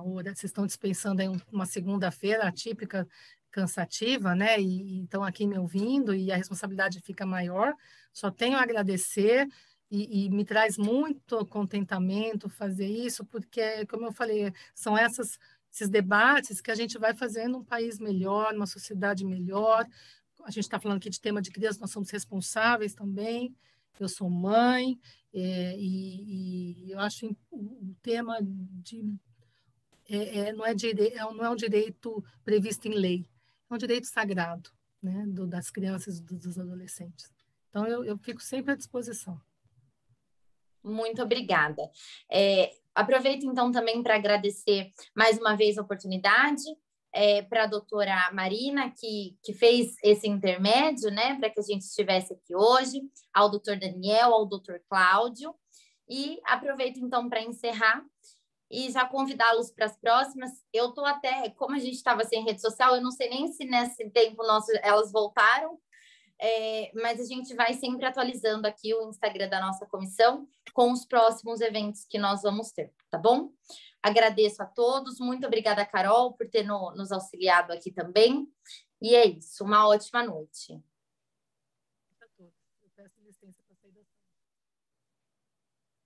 Vocês estão dispensando aí uma segunda-feira atípica, cansativa, né? E estão aqui me ouvindo e a responsabilidade fica maior. Só tenho a agradecer e me traz muito contentamento fazer isso, porque, como eu falei, são esses debates que a gente vai fazendo um país melhor, uma sociedade melhor. A gente está falando aqui de tema de criança, nós somos responsáveis também. Eu sou mãe, e eu acho o tema não é um direito previsto em lei, é um direito sagrado, né, das crianças e dos adolescentes. Então, eu fico sempre à disposição. Muito obrigada. Aproveito, então, também para agradecer mais uma vez a oportunidade, para a doutora Marina, que fez esse intermédio, né, para que a gente estivesse aqui hoje, ao doutor Daniel, ao doutor Cláudio, e aproveito, então, para encerrar e já convidá-los para as próximas. Eu estou até, como a gente estava sem rede social, eu não sei nem se nesse tempo elas voltaram, mas a gente vai sempre atualizando aqui o Instagram da nossa comissão com os próximos eventos que nós vamos ter, tá bom? Agradeço a todos, muito obrigada, Carol, por ter nos auxiliado aqui também. E é isso, uma ótima noite.